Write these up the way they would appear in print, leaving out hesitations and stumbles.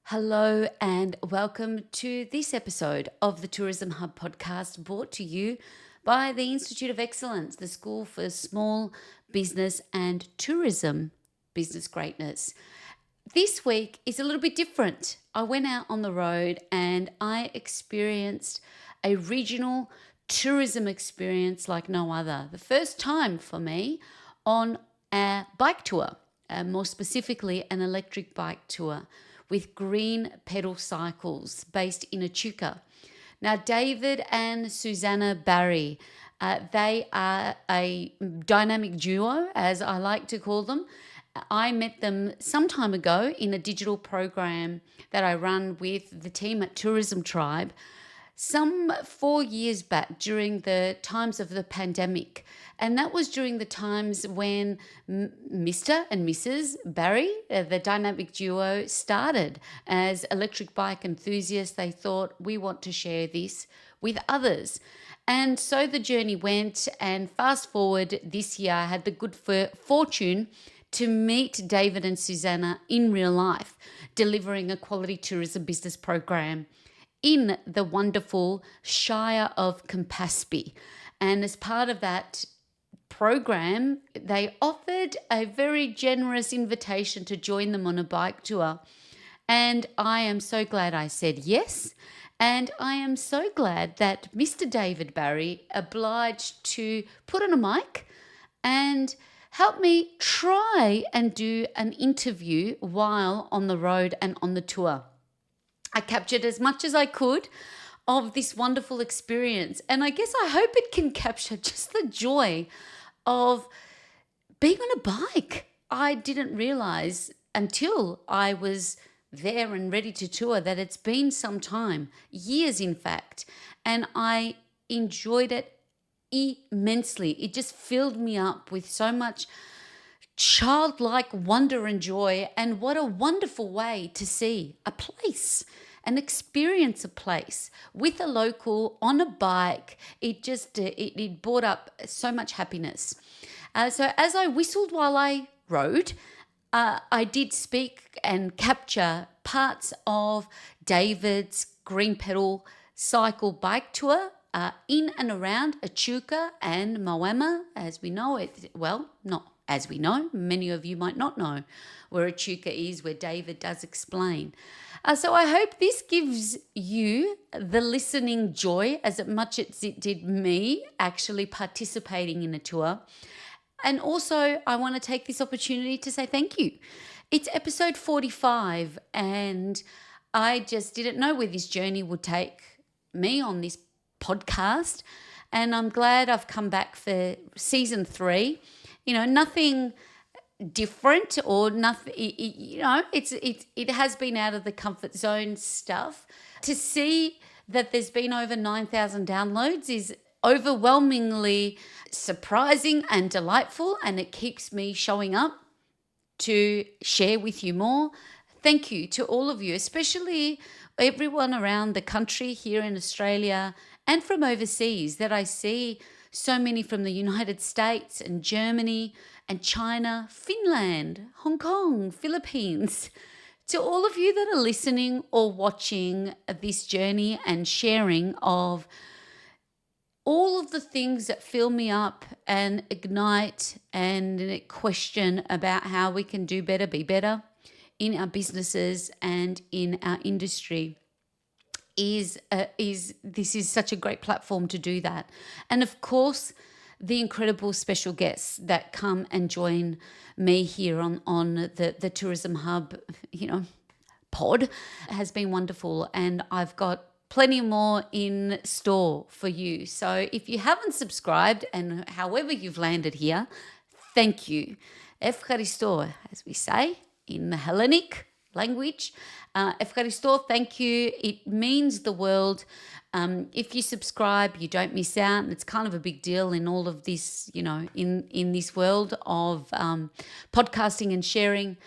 Hello and welcome to this episode of the Tourism Hub podcast, brought to you by the Institute of Excellence, the School for Small Business and Tourism Business Greatness. This week is a little bit different. I went out on the road and I experienced a regional tourism experience like no other. The first time for me on a bike tour, more specifically an electric bike tour with green pedal cycles based in Echuca. Now, David and Susanna Barry, they are a dynamic duo, as I like to call them. I met them some time ago in a digital program that I run with the team at Tourism Tribe, some 4 years back during the times of the pandemic. And that was during the times when Mr. and Mrs. Barry, the dynamic duo, started as electric bike enthusiasts. They thought, we want to share this with others. And so the journey went, and fast forward this year, I had the good fortune to meet David and Susanna in real life, delivering a quality tourism business program in the wonderful Shire of Campaspe. And as part of that program, they offered a very generous invitation to join them on a bike tour. And I am so glad I said yes. And I am so glad that Mr. David Barry obliged to put on a mic and help me try and do an interview while on the road and on the tour. I captured as much as I could of this wonderful experience. And I guess I hope it can capture just the joy of being on a bike. I didn't realize until I was there and ready to tour that it's been some time, years in fact, and I enjoyed it immensely. It just filled me up with so much childlike wonder and joy, and what a wonderful way to see a place and experience a place with a local on a bike. It brought up so much happiness. So as I whistled while I rode, I did speak and capture parts of David's green pedal cycle bike tour in and around Echuca and Moama, as we know it. Well, not as we know, many of you might not know where Echuca is, where David does explain. So I hope this gives you the listening joy as much as it did me actually participating in a tour. And also, I want to take this opportunity to say thank you. It's episode 45, and I just didn't know where this journey would take me on this podcast. And I'm glad I've come back for season 3. You know, nothing different or nothing, it has been out of the comfort zone stuff. To see that there's been over 9,000 downloads is overwhelmingly surprising and delightful, and it keeps me showing up to share with you more. Thank you to all of you, especially everyone around the country here in Australia and from overseas, that I see so many from the United States and Germany and China, Finland, Hong Kong, Philippines. To all of you that are listening or watching this journey and sharing of all of the things that fill me up and ignite and question about how we can do better, be better in our businesses and in our industry. This is such a great platform to do that. And of course, the incredible special guests that come and join me here on the Tourism Hub, pod has been wonderful. And I've got plenty more in store for you. So if you haven't subscribed, and however you've landed here, thank you. Ευχαριστώ, as we say in the Hellenic language. Ευχαριστώ, thank you. It means the world. If you subscribe, you don't miss out. It's kind of a big deal in all of this, in this world of podcasting and sharing.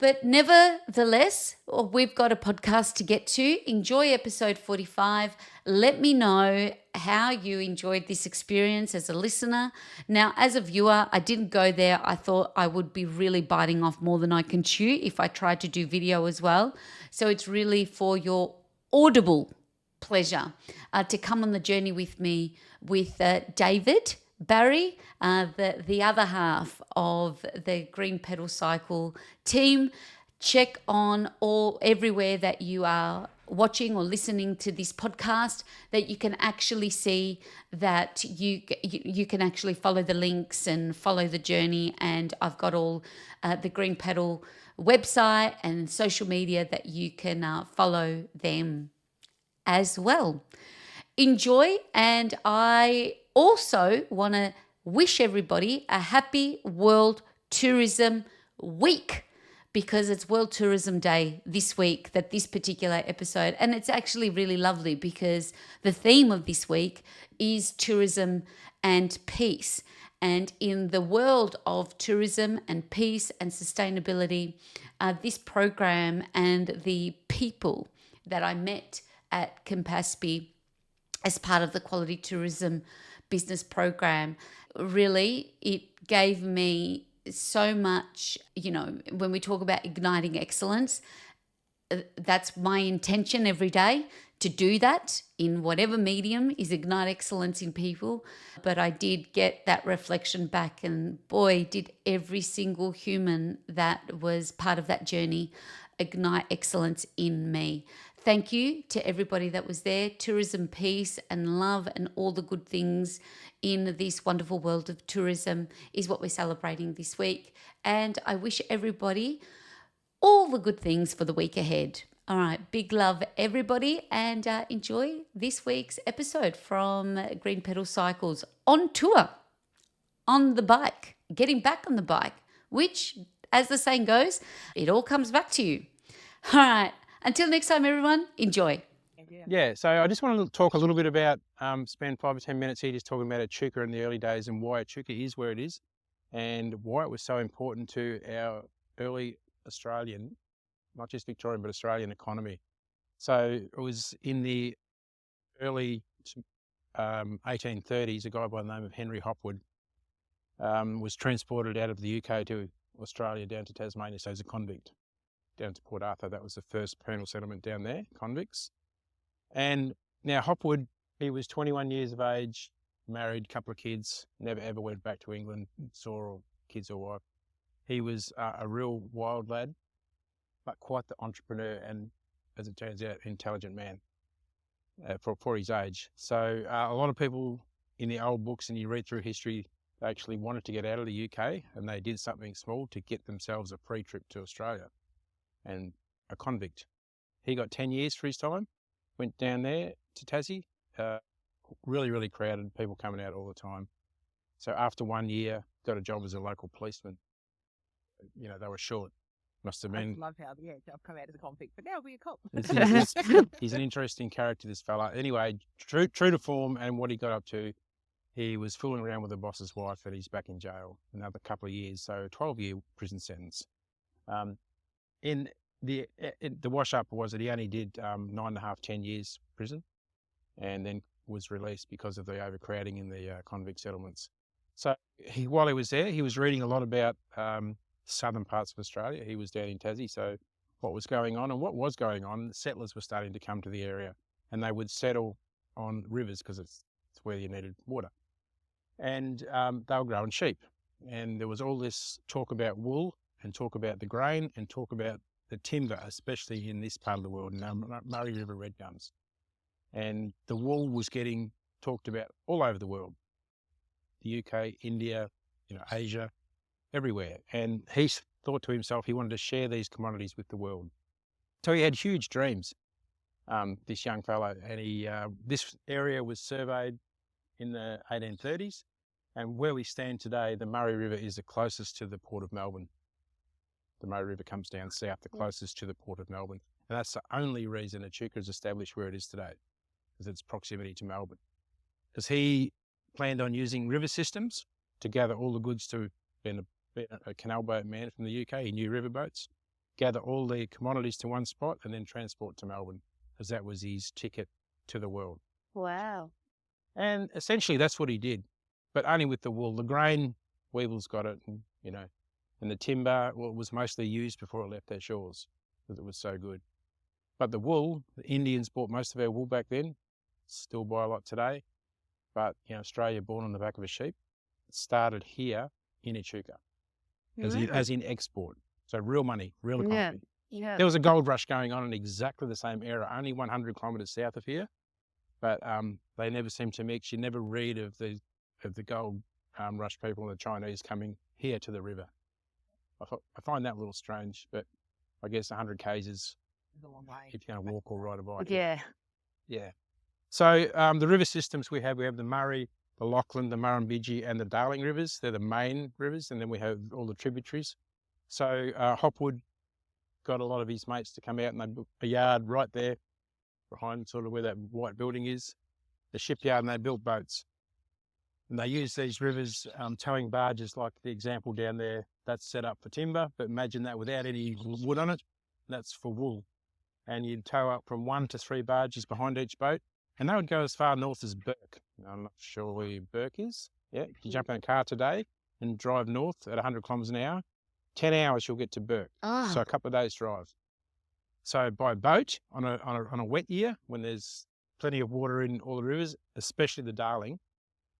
But nevertheless, we've got a podcast to get to. Enjoy episode 45. Let me know how you enjoyed this experience as a listener. Now, as a viewer, I didn't go there. I thought I would be really biting off more than I can chew if I tried to do video as well. So it's really for your audible pleasure to come on the journey with me with David Barry, the other half of the Green Pedal Cycle team. Check on everywhere that you are watching or listening to this podcast, that you can actually see that you can actually follow the links and follow the journey. And I've got all the Green Pedal website and social media that you can follow them as well. Enjoy, and I also want to wish everybody a happy World Tourism Week, because it's World Tourism Day this week, that this particular episode, and it's actually really lovely because the theme of this week is tourism and peace. And in the world of tourism and peace and sustainability, this program and the people that I met at Campaspe as part of the Quality Tourism Business Program, really, it gave me so much, when we talk about igniting excellence, that's my intention every day, to do that in whatever medium, is ignite excellence in people. But I did get that reflection back, and boy, did every single human that was part of that journey ignite excellence in me. Thank you to everybody that was there. Tourism, peace and love and all the good things in this wonderful world of tourism is what we're celebrating this week. And I wish everybody all the good things for the week ahead. All right, big love, everybody, and enjoy this week's episode from Green Pedal Cycles on tour, on the bike, getting back on the bike, which, as the saying goes, it all comes back to you. All right, until next time, everyone, enjoy. Yeah, so I just want to talk a little bit about, spend 5 or 10 minutes here just talking about Echuca in the early days and why Echuca is where it is and why it was so important to our early Australian, not just Victorian, but Australian economy. So it was in the early 1830s, a guy by the name of Henry Hopwood was transported out of the UK to Australia down to Tasmania, so as a convict, down to Port Arthur. That was the first penal settlement down there, convicts. And now Hopwood, he was 21 years of age, married, couple of kids, never ever went back to England, saw kids or wife. He was a real wild lad, but quite the entrepreneur and, as it turns out, intelligent man for his age. So a lot of people in the old books, and you read through history, they actually wanted to get out of the UK and they did something small to get themselves a free trip to Australia. And a convict. He got 10 years for his time, went down there to Tassie, really, really crowded, people coming out all the time. So after 1 year, got a job as a local policeman. They were short. Must have been. I love how, I've come out as a convict, but now I'll be a cop. He's an interesting character, this fella. Anyway, true to form and what he got up to, he was fooling around with the boss's wife and he's back in jail another couple of years, so 12-year prison sentence. In the wash up was that he only did 9.5, 10 years prison, and then was released because of the overcrowding in the convict settlements. So while he was there, he was reading a lot about southern parts of Australia. He was down in Tassie, so what was going on, the settlers were starting to come to the area, and they would settle on rivers because it's where you needed water. And they were growing sheep, and there was all this talk about wool and talk about the grain and talk about the timber, especially in this part of the world, Murray River red gums. And the wool was getting talked about all over the world, the UK, India, Asia, everywhere. And he thought to himself he wanted to share these commodities with the world. So he had huge dreams, this young fellow. And this area was surveyed in the 1830s. And where we stand today, the Murray River is the closest to the Port of Melbourne. The Murray River comes down south, the closest to the Port of Melbourne. And that's the only reason Echuca is established where it is today, is its proximity to Melbourne. Because he planned on using river systems to gather all the goods to being a canal boat man from the UK. He knew river boats, gather all the commodities to one spot and then transport to Melbourne, because that was his ticket to the world. Wow. And essentially that's what he did, but only with the wool. The grain, Weevil's got it, and, and the timber, well, it was mostly used before it left their shores because it was so good. But the wool, the Indians bought most of our wool back then, still buy a lot today, but Australia born on the back of a sheep. It started here in Echuca, as in export. So real money, real economy. Yeah. There was a gold rush going on in exactly the same era, only 100 kilometres south of here, but they never seem to mix. You never read of the gold rush people and the Chinese coming here to the river. I find that a little strange, but I guess 100 k's is a long way. If you're going to walk or ride a bike. Yeah. Yeah. So the river systems we have the Murray, the Lachlan, the Murrumbidgee and the Darling rivers. They're the main rivers, and then we have all the tributaries. So Hopwood got a lot of his mates to come out, and they built a yard right there behind sort of where that white building is, the shipyard, and they built boats. And they use these rivers, towing barges like the example down there. That's set up for timber, but imagine that without any wood on it. That's for wool. And you'd tow up from 1 to 3 barges behind each boat. And they would go as far north as Burke. I'm not sure where Burke is. Yeah, if you jump in a car today and drive north at 100 kilometres an hour, 10 hours you'll get to Burke. So a couple of days drive. So by boat on a wet year, when there's plenty of water in all the rivers, especially the Darling,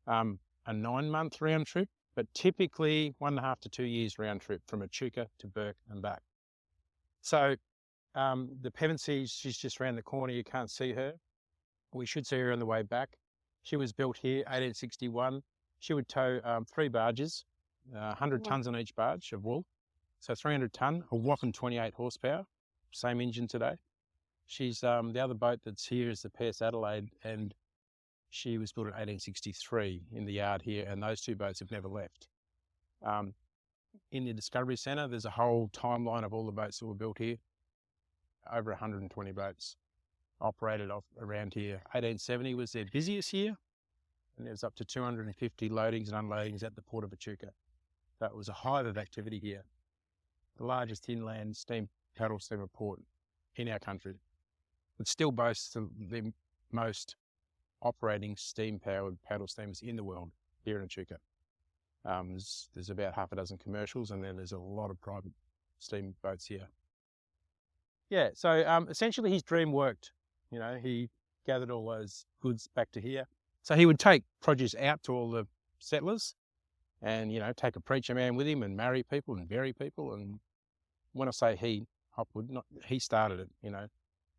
a 9-month round trip, but typically 1.5 to 2 years round trip from Echuca to Burke and back. So the Pevensey, she's just around the corner. You can't see her. We should see her on the way back. She was built here, 1861. She would tow 3 barges, 100 tonnes on each barge of wool. So 300 tonne, a whopping 28 horsepower, same engine today. She's the other boat that's here is the Pierce Adelaide, and she was built in 1863 in the yard here, and those 2 boats have never left. In the Discovery Centre, there's a whole timeline of all the boats that were built here. Over 120 boats operated off around here. 1870 was their busiest year, and there was up to 250 loadings and unloadings at the port of Echuca. That was a hive of activity here. The largest inland paddle steamer port in our country. It still boasts the most operating steam-powered paddle steamers in the world here in Echuca. There's about half a dozen commercials, and then there's a lot of private steam boats here. Yeah, so essentially his dream worked. He gathered all those goods back to here. So he would take produce out to all the settlers and, take a preacher man with him and marry people and bury people. And when I say he, Hopwood, he started it,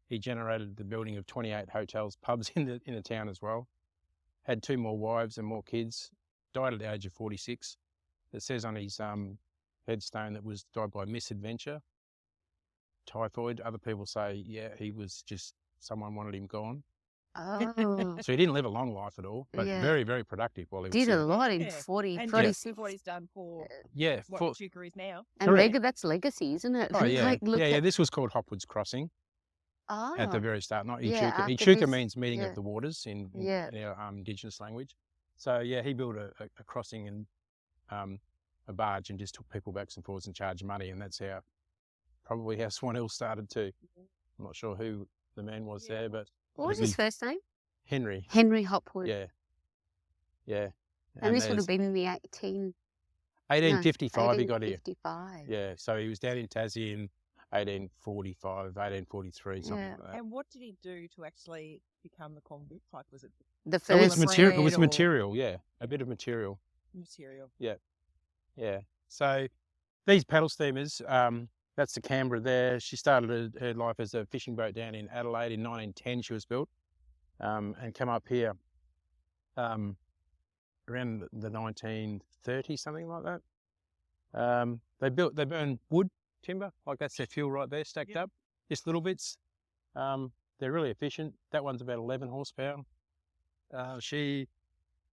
He generated the building of 28 hotels, pubs in the town as well. Had 2 more wives and more kids. Died at the age of 46. It says on his headstone that was died by misadventure. Typhoid. Other people say, he was just, someone wanted him gone. Oh. So he didn't live a long life at all, but very, very productive while he was Did a here. lot in 40, and 46. what he's done for for Echuca is now. And that's legacy, isn't it? Oh, yeah. Look at- This was called Hopwood's Crossing at the very start, not Echuca. Yeah, after Echuca this- means meeting of the waters in our Indigenous language. So, he built a crossing and a barge and just took people backs and forwards and charged money, and that's probably how Swan Hill started too. I'm not sure who the man was there, but... What was his first name? Henry. Henry Hopwood. Yeah. And this would have been in the 1855 he got here. 1855. Yeah, so he was down in Tassie in 1845, 1843, something like that. And what did he do to actually become the convict? Like, was it The It was first material. It was or- material, a bit of material. material? Yeah. So these paddle steamers, that's the Canberra there. She started her life as a fishing boat down in Adelaide in 1910. She was built, and come up here around the 1930s, something like that. They burn wood, timber, like that's their fuel right there, stacked up, just little bits. They're really efficient. That one's about 11 horsepower. She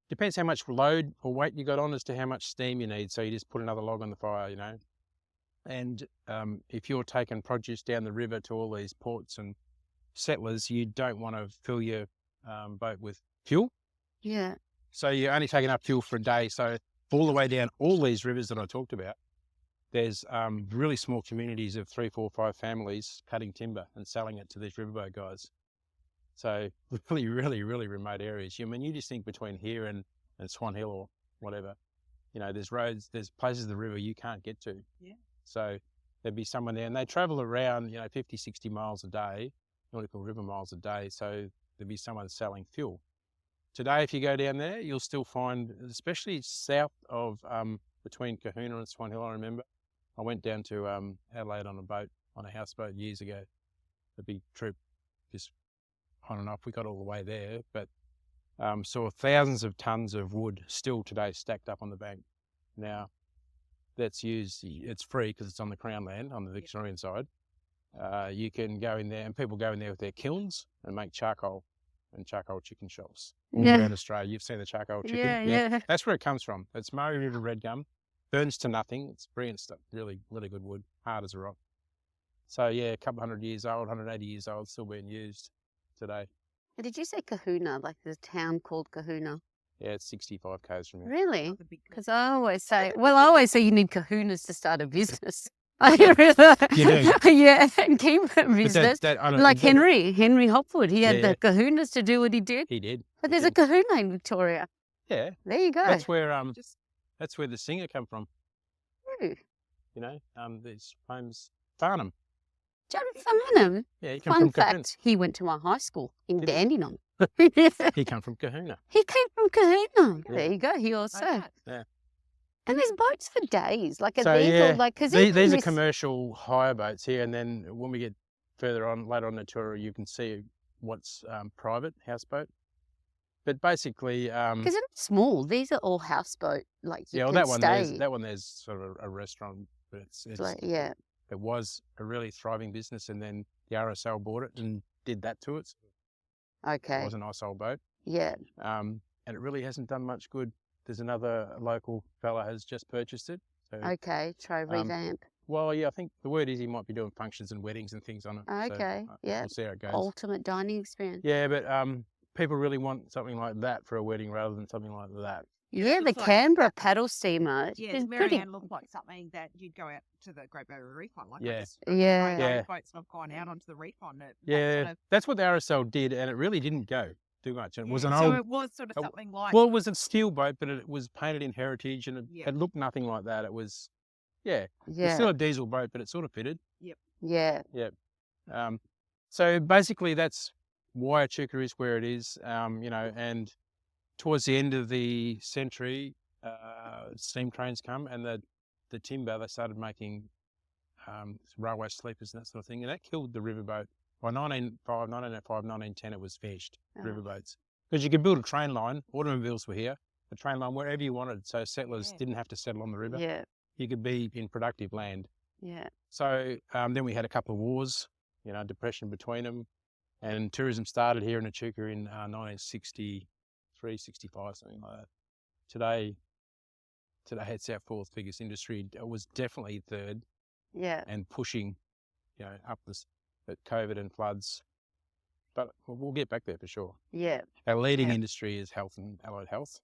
depends how much load or weight you got on as to how much steam you need. So you just put another log on the fire, And if you're taking produce down the river to all these ports and settlers, you don't want to fill your boat with fuel. Yeah. So you're only taking up fuel for a day. So all the way down all these rivers that I talked about, there's really small communities of 3, 4, 5 families cutting timber and selling it to these riverboat guys. So really, really, really remote areas. I mean, you just think between here and Swan Hill or whatever, you know, there's roads, there's places of the river you can't get to. Yeah. So there'd be someone there, and they travel around, 50, 60 miles a day, nautical river miles a day. So there'd be someone selling fuel. Today, if you go down there, you'll still find, especially south of between Kahuna and Swan Hill, I remember. I went down to Adelaide on a houseboat years ago. A big trip, just on and off. We got all the way there, but saw thousands of tons of wood still today stacked up on the bank. Now, that's used, it's free because it's on the Crown land, on the Victorian side. You can go in there, and people go in there with their kilns and make charcoal and charcoal chicken shops. Around Australia, you've seen the charcoal chicken. Yeah. That's where it comes from. It's Murray River red gum, burns to nothing. It's brilliant stuff, really, really good wood, hard as a rock. So yeah, a couple 100 years old, 180 years old, still being used today. Did you say Kahuna? Like there's a town called Kahuna? Yeah, it's 65 k's from here. Really? Oh, the big Because I always say you need kahunas to start a business. You do? Yeah, and keep a But business. I don't- Like that- Henry Hopwood, he had Yeah. the kahunas to do what he did. He did. But there's a kahuna in Victoria. Yeah, There you go. that's where just that's where the singer come from. Ooh, This famous Farnham. John Farnham. Yeah, he come Fun from Kahuna. fact, he went to my high school in Did he? Dandenong. He come from Kahuna. He came from Kahuna. Yeah. There you go. He also. like that. Yeah. And there's boats for days. Like, are So, these yeah, all like, because These are commercial hire boats here, and then when we get further on, later on the tour, you can see what's private houseboat. But basically, Because they're not small. These are all houseboat. Like, you well, can that stay. one there's sort of a restaurant, but Yeah. it was a really thriving business, and then the RSL bought it and did that to it. It Okay. was a nice old boat, Yeah. and it really hasn't done much good. There's another local fella has just purchased it. So, Okay. Try revamp. well, yeah, I think the word is he might be doing functions and weddings and things on it. So, Okay, yeah. we'll see how it goes. Ultimate dining experience. Yeah, but people really want something like that for a wedding rather than something like that. Yeah, the looks like- Canberra paddle steamer. Yeah, is Marianne pretty. looked like something that you'd go out to the Great Barrier Reef on. Like Yeah. I just Yeah. rode Yeah. those boats and I've gone out onto the reef on it. Yeah, that's what the RSL did, and it really didn't go too much. It was an so old, it was sort of oh, something like well, it was a steel boat, but it was painted in heritage, and Yeah. it looked nothing like that. It was, it's Yeah. still a diesel boat, but it sort of fitted. Yeah. So basically, that's why Echuca is where it is. And towards the end of the century, steam trains come, and the timber, they started making railway sleepers and that sort of thing, and that killed the riverboat. By 1905, 1910, it was finished, Oh. riverboats. Because you could build a train line, automobiles were here, a train line wherever you wanted, so settlers Yeah. didn't have to settle on the river. Yeah. You could be in productive land. Yeah. So then we had a couple of wars, depression between them, and tourism started here in Echuca in 1963, 65, something like that. Today it's our fourth biggest industry. It was definitely third, Yeah. and pushing, up this, but COVID and floods. But we'll get back there for sure. Yeah. Our leading Yeah. industry is health and allied health,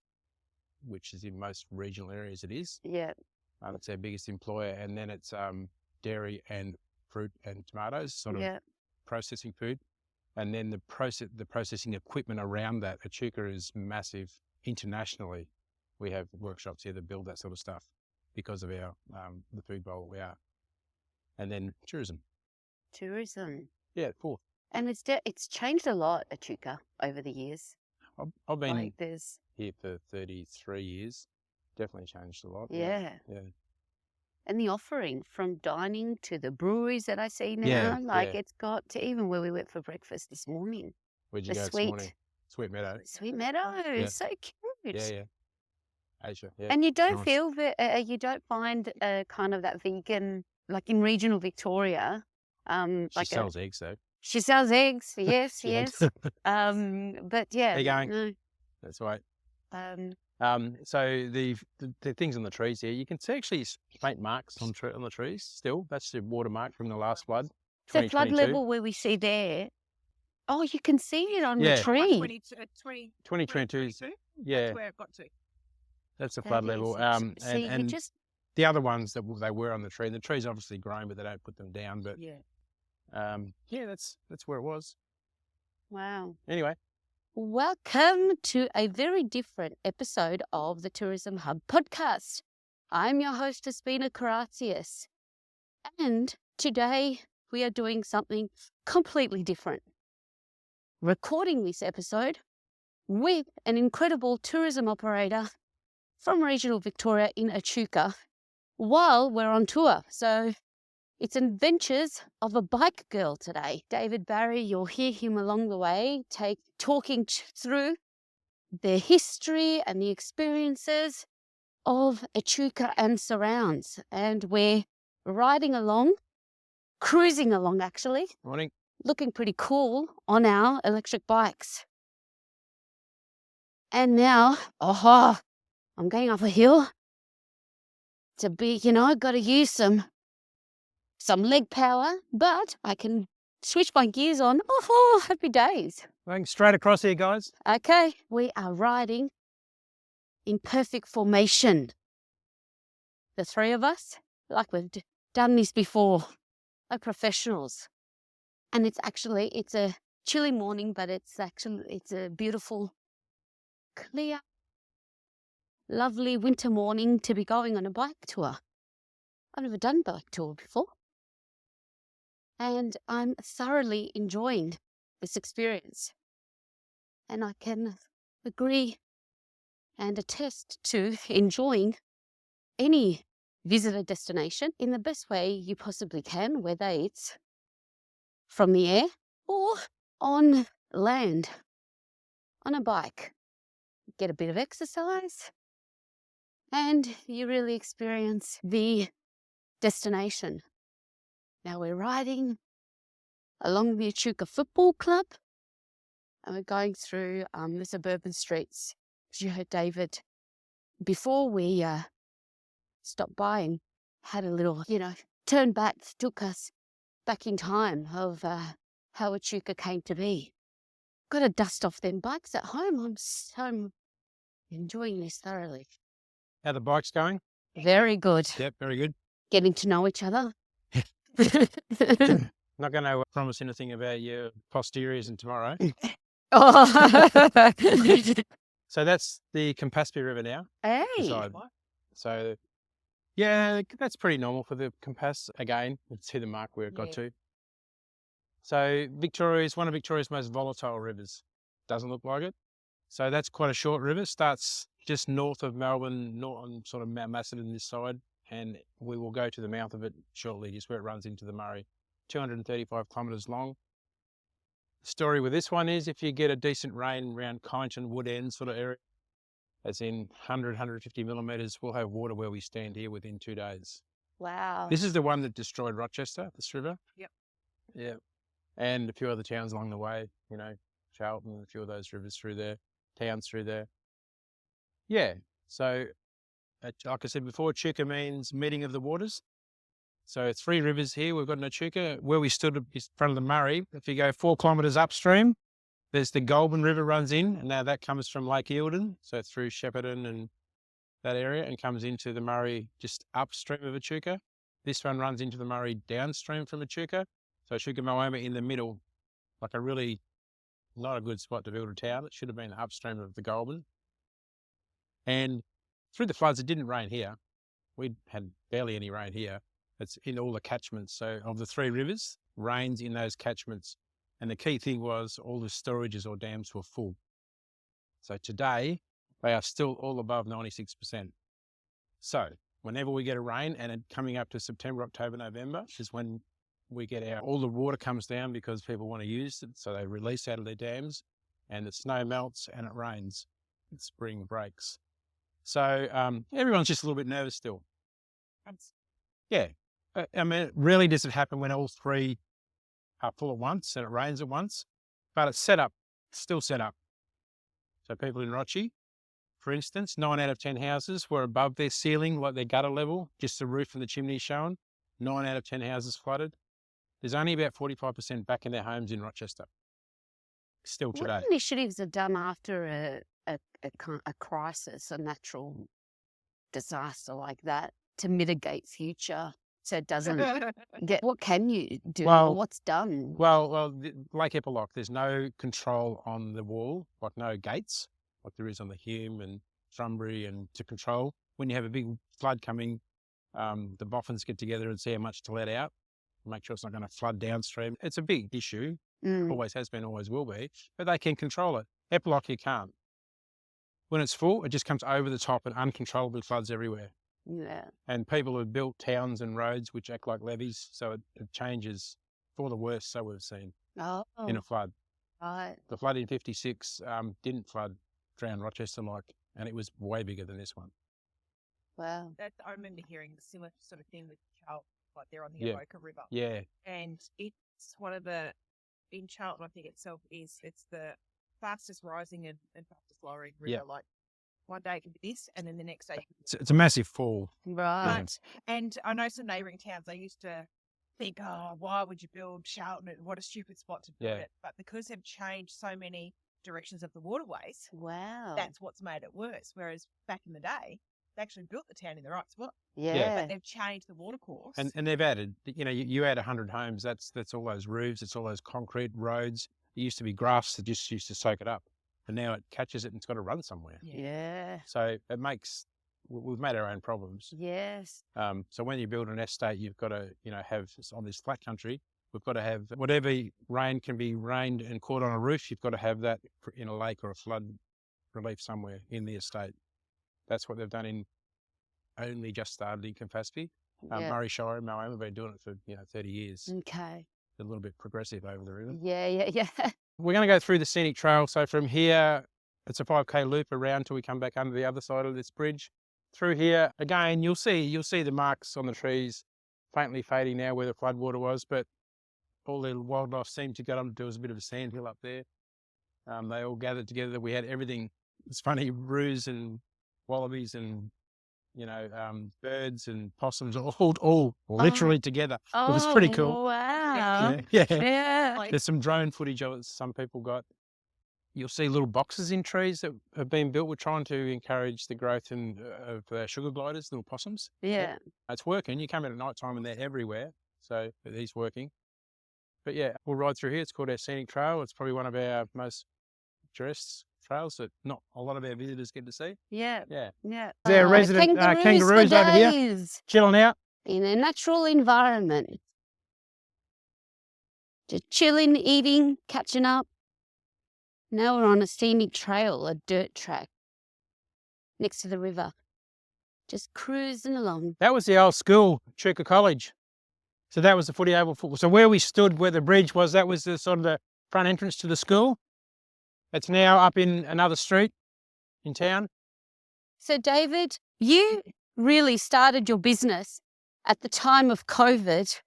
which is in most regional areas it is. Yeah. It's our biggest employer, and then it's dairy and fruit and tomatoes, sort of Yeah. processing food, and then the processing equipment around that. Echuca is massive internationally. We have workshops here that build that sort of stuff because of our the food bowl that we are, and then tourism. Tourism. Yeah, fourth. And it's changed a lot, Echuca, over the years. I've been Like there's here for 33 years. Definitely changed a lot. yeah. Yeah. And the offering from dining to the breweries that I see now, Yeah, like yeah. it's got to even where we went for breakfast this morning. Where'd you The go this morning? Sweet Meadow. Sweet Meadow, so cute. Yeah. Asia. Yeah. And you don't nice. feel that you don't find kind of that vegan, like in regional Victoria. She Like sells eggs though. she sells eggs, yes, She yes. does. But yeah, There you go. no, That's right. um, So the things on the trees here, you can see actually faint marks on the trees still. That's the watermark from the last flood. so flood 2022. level where we see there. Oh, you can see it on Yeah. the tree. 2022. 22? Yeah, That's where it got to. that's the That flood is level. ex- see, And you just the other ones that they were on the tree, and the tree's obviously grown, but they don't put them down. But Yeah. that's where it was. Wow. Anyway, Welcome to a very different episode of the Tourism Hub podcast. I'm your host, Despina Karatzias, and today we are doing something completely different. Recording this episode with an incredible tourism operator from regional Victoria in Echuca while we're on tour. So it's adventures of a bike girl today. David Barry, you'll hear him along the way, talking through the history and the experiences of Echuca and surrounds. And we're riding along, cruising along actually, morning. looking pretty cool on our electric bikes. And now, I'm going up a hill. To be, got to use some leg power, but I can switch my gears on. Happy days. Going straight across here, guys. Okay, we are riding in perfect formation. The three of us, like we've done this before, like professionals. And it's a chilly morning, but it's a beautiful, clear, lovely winter morning to be going on a bike tour. I've never done a bike tour before. And I'm thoroughly enjoying this experience. And I can agree and attest to enjoying any visitor destination in the best way you possibly can, whether it's from the air or on land, on a bike. Get a bit of exercise and you really experience the destination. Now we're riding along the Echuca Football Club and we're going through the suburban streets. As you heard David, before we stopped by and had a little, turn back, took us back in time of how Echuca came to be. Got to dust off them bikes at home. I'm so enjoying this thoroughly. How the bike's going? Very good. Yep, very good. Getting to know each other. Not going to promise anything about your posteriors and tomorrow. So that's the Campaspe River now. Hey. Beside. So, yeah, that's pretty normal for the Campaspe. Again, let's see the mark where it got to. So Victoria is one of Victoria's most volatile rivers. Doesn't look like it. So that's quite a short river. Starts just north of Melbourne, on sort of Mount Macedon this side, and we will go to the mouth of it shortly, just where it runs into the Murray. 235 kilometres long. The story with this one is if you get a decent rain around Kyneton, Wood End sort of area, as in 100, 150 millimetres, we'll have water where we stand here within 2 days. Wow. This is the one that destroyed Rochester, this river. Yep. Yeah. And a few other towns along the way, Charlton, a few of those rivers through there, towns through there. Yeah. So, like I said before, Echuca means meeting of the waters. So 3 rivers here. We've got an Echuca. Where we stood in front of the Murray, if you go 4 kilometres upstream, there's the Goulburn River runs in, and now that comes from Lake Eildon, so through Shepparton and that area, and comes into the Murray just upstream of Echuca. This one runs into the Murray downstream from Echuca. So Echuca and Moama in the middle, like a really not a good spot to build a town. It should have been upstream of the Goulburn. And through the floods, it didn't rain here. We'd had barely any rain here. It's in all the catchments. So of the 3 rivers, rains in those catchments. And the key thing was all the storages or dams were full. So today, they are still all above 96%. So whenever we get a rain, and coming up to September, October, November, is when we get all the water comes down because people want to use it. So they release out of their dams and the snow melts and it rains. And spring breaks. So everyone's just a little bit nervous still. Yeah. I mean, it rarely does it happen when all 3 are full at once and it rains at once, but it's still set up. So people in Rochie, for instance, 9 out of 10 houses were above their ceiling, like their gutter level, just the roof and the chimney showing. 9 out of 10 houses flooded. There's only about 45% back in their homes in Rochester. Still today. What initiatives are done after a crisis, a natural disaster like that? to mitigate future so it doesn't get? What can you do? Well- or what's done? Well, Lake Eppalock, there's no control on the wall, like no gates, like there is on the Hume and Thrumbray, and to control. When you have a big flood coming, the boffins get together and see how much to let out, make sure it's not going to flood downstream. It's a big issue, always has been, always will be, but they can control it. Eppalock, you can't. When it's full, it just comes over the top and uncontrollably floods everywhere. Yeah. And people have built towns and roads which act like levees, so it changes for the worse, so we've seen, Oh, in a flood. right. The flood in 56 didn't drown Rochester, and it was way bigger than this one. Wow. I remember hearing the similar sort of thing with Charlton, like they're on the Yeah. Echuca River. Yeah, And it's one of the, in Charlton, I think itself it's the fastest rising and fastest lowering river. Yeah. Like one day it can be this, and then the next day. it's a massive fall. Right. And I know some neighbouring towns, they used to think, oh, why would you build Charlton? What a stupid spot to build Yeah. it. But because they've changed so many directions of the waterways, Wow. that's what's made it worse. Whereas back in the day, they actually built the town in the right spot. yeah. But they've changed the water course. And they've added, you add 100 homes, that's all those roofs, it's all those concrete roads. It used to be grass that just used to soak it up, and now it catches it and it's got to run somewhere. Yeah. So we've made our own problems. Yes. So when you build an estate, you've got to, have on this flat country, we've got to have whatever rain can be rained and caught on a roof, you've got to have that in a lake or a flood relief somewhere in the estate. That's what they've done only just started in Campaspe. Yeah. Murray Shire and Moama have been doing it for 30 years. Okay. A little bit progressive over the river. Yeah. We're going to go through the scenic trail. So from here, it's a 5K loop around till we come back under the other side of this bridge. Through here, again, you'll see the marks on the trees faintly fading now where the floodwater was, but all the wildlife seemed to go up. There was a bit of a sandhill up there. They all gathered together. We had everything. It's funny, roos and wallabies and birds and possums all literally together. It was pretty cool. Wow. Yeah. Like, There's some drone footage of it some people got. You'll see little boxes in trees that have been built. We're trying to encourage the growth of sugar gliders, little possums. Yeah. It's working. You come in at night time and they're everywhere. So he's working. But yeah, we'll ride through here. It's called our scenic trail. It's probably one of our most picturesque trails that not a lot of our visitors get to see. Yeah. Yeah. Yeah. Their resident kangaroos for over here. days Chilling out. in a natural environment. Just chilling, eating, catching up. Now we're on a scenic trail, a dirt track next to the river. Just cruising along. That was the old school, Echuca College. So that was the footy oval football. So where we stood, where the bridge was, that was the sort of the front entrance to the school. It's now up in another street in town. So, David, you really started your business at the time of COVID.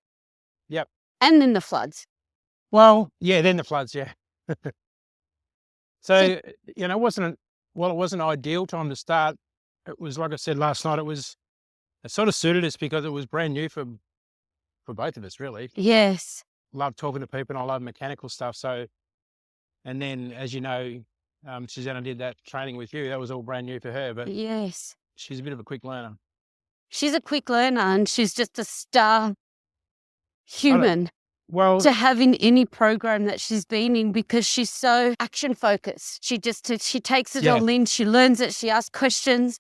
Yep. And then the floods. Well, yeah, then the floods, yeah. So, it wasn't ideal time to start. It was, like I said last night, it sort of suited us because it was brand new for both of us, really. Yes. Love talking to people and I love mechanical stuff. So, and then, as you know, Susanna did that training with you. That was all brand new for her, but Yes. she's a bit of a quick learner. She's a quick learner and she's just a star human Well, to have in any program that she's been in because she's so action focused. She takes it all in, she learns it, she asks questions,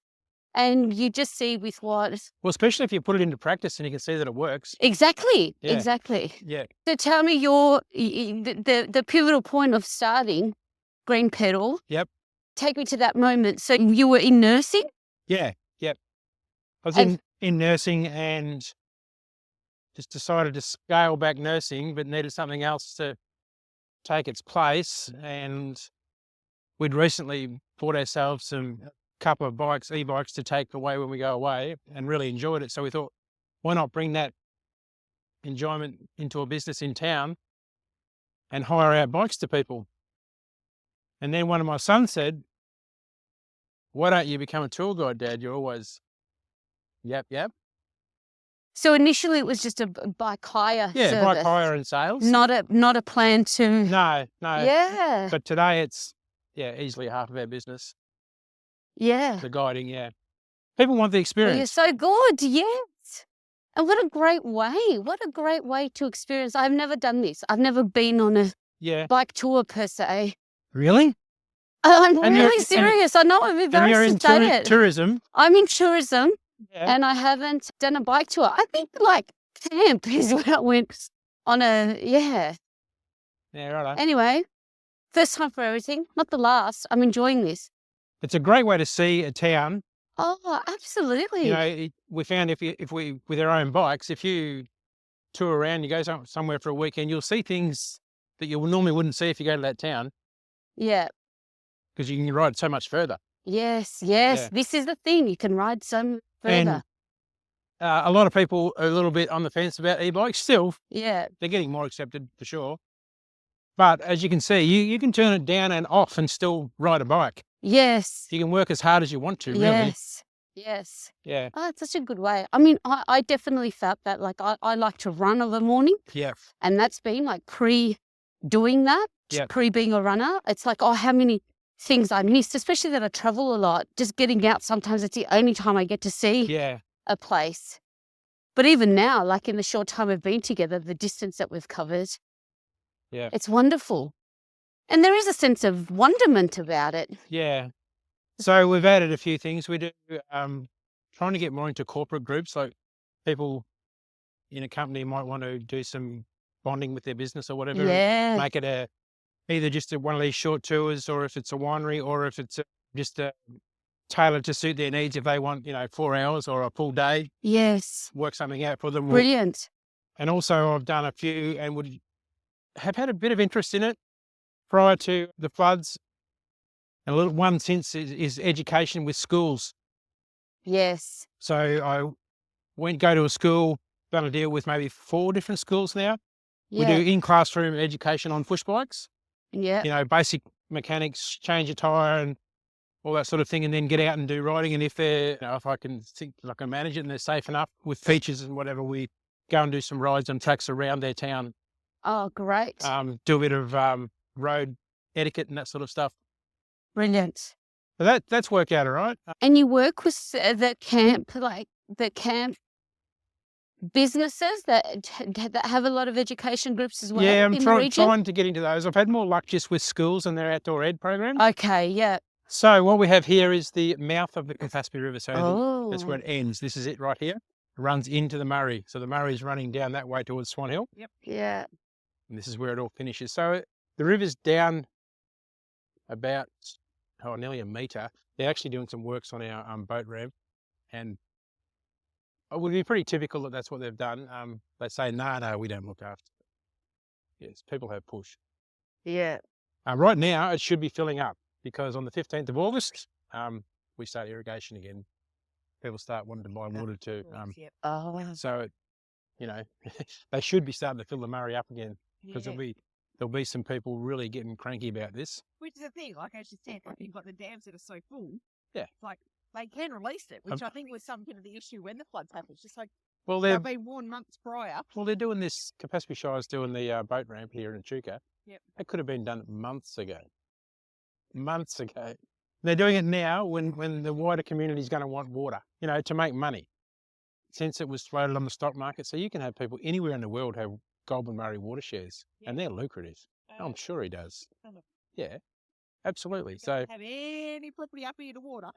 and you just see with what. Well, especially if you put it into practice and you can see that it works. Exactly. Yeah. Exactly. Yeah. So tell me the pivotal point of starting Green Petal. Yep. Take me to that moment. So you were in nursing? Yeah. Yep. I was in nursing and just decided to scale back nursing, but needed something else to take its place. And we'd recently bought ourselves a couple of e-bikes to take away when we go away and really enjoyed it. So we thought, why not bring that enjoyment into a business in town and hire out bikes to people? And then one of my sons said, why don't you become a tour guide, Dad? You're always, yep. So initially it was just a bike hire Yeah, service. bike hire and sales. Not a plan to. No. Yeah. But today it's, easily half of our business. Yeah. The guiding, yeah. People want the Well, you're experience. so good, yes. And what a great way to experience. I've never done this. I've never been on a Yeah. bike tour per se. Really? I'm And you're- really serious. I know I'm And you're embarrassed in to say it. tourism. I'm in tourism Yeah. and I haven't done a bike tour. I think like camp is where I went on Yeah, right. Anyway, first time for everything, not the last. I'm enjoying this. It's a great way to see a town. Oh, absolutely. You know, we found if we with our own bikes, if you tour around, you go somewhere for a weekend, you'll see things that you normally wouldn't see if you go to that town Yeah. because you can ride so much further. Yes. Yeah. This is the thing. You can ride some further. And a lot of people are a little bit on the fence about e-bikes. Still, Yeah. they're getting more accepted for sure. But as you can see, you can turn it down and off and still ride a bike. Yes. You can work as hard as you want to, really. Yes. Yeah. Oh, it's such a good way. I mean, I definitely felt that. Like, I like to run of a morning. Yeah. And that's been like pre-doing that, Yep. pre-being a runner. It's like, oh, how many things I missed, especially that I travel a lot. Just getting out, sometimes it's the only time I get to see Yeah. a place. But even now, like in the short time we've been together, the distance that we've covered, Yeah. it's wonderful. And there is a sense of wonderment about it. Yeah. So we've added a few things. We do trying to get more into corporate groups, like people in a company might want to do some bonding with their business or whatever. Yeah. Make it either just one of these short tours, or if it's a winery, or if it's just tailored to suit their needs. If they want, 4 hours or a full day, Yes. work something out for them. Brilliant. And also I've done a few and would have had a bit of interest in it prior to the floods. And a little one since is education with schools. Yes. So I go to a school, done a deal with maybe 4 different schools now. Yeah. We do in-classroom education on push bikes, Yeah. basic mechanics, change a tyre and all that sort of thing, and then get out and do riding. And if they're, if I can think I can manage it and they're safe enough with features and whatever, we go and do some rides on tracks around their town. Oh, great. Do a bit of road etiquette and that sort of stuff. Brilliant. So that's worked out all right. And you work with the camp businesses that have a lot of education groups as well. Yeah, I'm in the region? trying to get into those. I've had more luck just with schools and their outdoor ed program. Okay, yeah. So what we have here is the mouth of the Campaspe River. So that's where Oh, it ends. This is it right here. It runs into the Murray. So the Murray is running down that way towards Swan Hill. yeah. And this is where it all finishes. So the river's down about nearly a metre. They're actually doing some works on our boat ramp, and it would be pretty typical that that's what they've done. They say, no, we don't look after it. Yes, people have push. Yeah. Right now, it should be filling up because on the 15th of August, we start irrigation again. People start wanting to buy water too. Oh, So, they should be starting to fill the Murray up again because there'll be some people really getting cranky about this. Which is the thing, like as you said, like you've got the dams that are so full. Yeah. Like they can release it, which I think was some of the issue when the floods happened. It's just like Well, they've been warned months prior. Well, they're doing this. Campaspe Shire's doing the boat ramp here in Echuca. Yep. It could have been done months ago. Months ago. They're doing it now when the wider community is going to want water, to make money. Since it was floated on the stock market, so you can have people anywhere in the world have Goulburn Murray water shares, and they're lucrative. I'm sure he does. Yeah, absolutely. So have any property up here to water.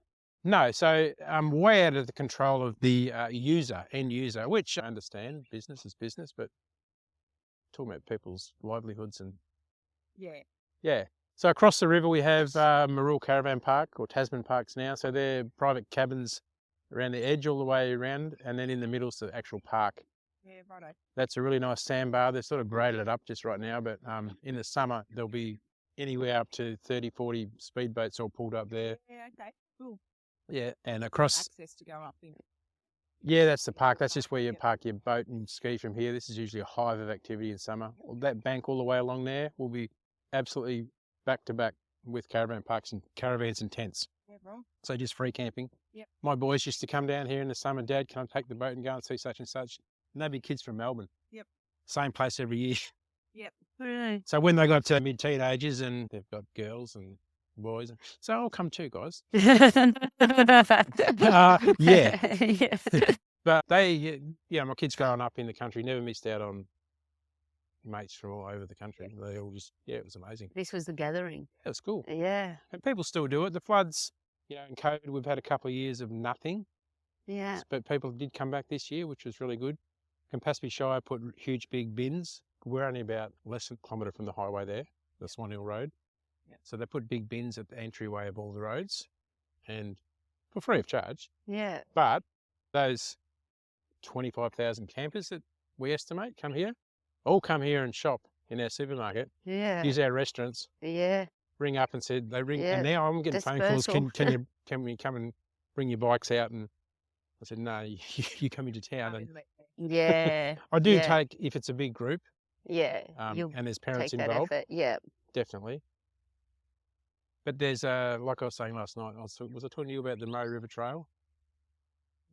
no, so I'm way out of the control of the end user, which I understand, business is business, but talking about people's livelihoods and yeah. So across the river we have Marul Caravan Park, or Tasman Parks now. So they're private cabins around the edge all the way around, and then in the middle's the actual park. Yeah, righto. That's a really nice sandbar. They've sort of graded it up just right now, but in the summer there'll be anywhere up to 30, 40 speedboats all pulled up there. Yeah, okay, cool. Yeah, and across. Access to go up there. Yeah, that's the park. That's just where you park your boat and ski from here. This is usually a hive of activity in summer. That bank all the way along there will be absolutely back to back with caravan parks and caravans and tents. Yeah, bro. So just free camping. Yep. My boys used to come down here in the summer. Dad, can I take the boat and go and see such and such? And they'd be kids from Melbourne. Yep. Same place every year. Yep. Really? So when they got to mid-teenagers and they've got girls and boys. So I'll come too, guys. Yeah. Yeah. But they, my kids growing up in the country never missed out on mates from all over the country. They all just, it was amazing. This was the gathering. It was cool. Yeah. And people still do it. The floods, in COVID, we've had a couple of years of nothing. Yeah. But people did come back this year, which was really good. Campaspe Shire put huge big bins. We're only about less than a kilometre from the highway there, the Swan Hill Road. Yep. So they put big bins at the entryway of all the roads and for free of charge. Yeah. But those 25,000 campers that we estimate come here, all come here and shop in our supermarket, Yeah. use our restaurants, Yeah. ring up and said, Yeah. and now I'm getting phone calls, Dispersal. can we come and bring your bikes out? And I said, no, you come into town. And Yeah. I do Yeah. take, if it's a big group, Yeah. You'll and there's parents take that involved, effort. Yeah. definitely. But there's, like I was saying last night, was I talking to you about the Murray River Trail?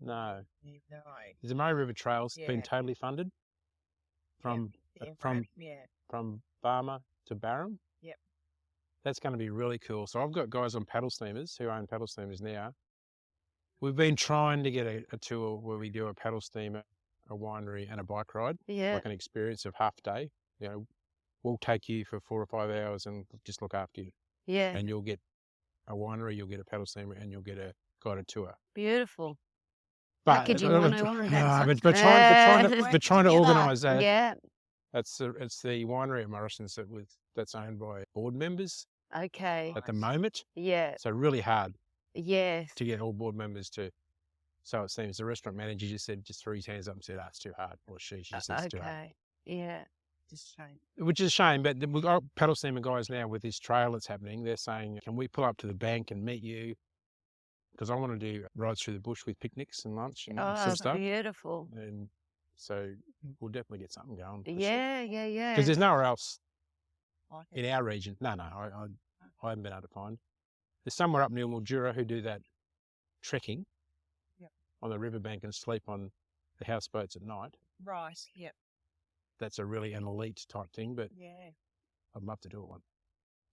No. No. The Murray River Trail's been Yeah. totally funded from Barmer to Barham. Yep. That's going to be really cool. So I've got guys on paddle steamers who own paddle steamers now. We've been trying to get a tour where we do a paddle steamer, a winery and a bike ride, Yeah. like an experience of half a day. We'll take you for 4 or 5 hours and just look after you. Yeah. And you'll get a winery, you'll get a paddle steamer, and you'll get a guided tour. Beautiful. But Packaging 101. but trying to organise that. Yeah. It's the winery at Morrison's that's owned by board members Okay. at the moment. Yeah. So really hard Yes. to get all board members to. So it seems the restaurant manager just threw his hands up and said, it's too hard. Or she just said it's too hard. Okay. Yeah. Just a shame. Which is a shame, but we've got paddle steamer guys now with this trail that's happening. They're saying, can we pull up to the bank and meet you? Because I want to do rides through the bush with picnics and lunch and sort Oh, of stuff. beautiful. And so we'll definitely get something going. Yeah. Yeah. Yeah. Because there's nowhere else Like in our region. No, I haven't been able to find. There's somewhere up near Mildura who do that trekking on the riverbank and sleep on the houseboats at night. Right. Yep. That's a really an elite type thing, but Yeah. I'd love to do it one.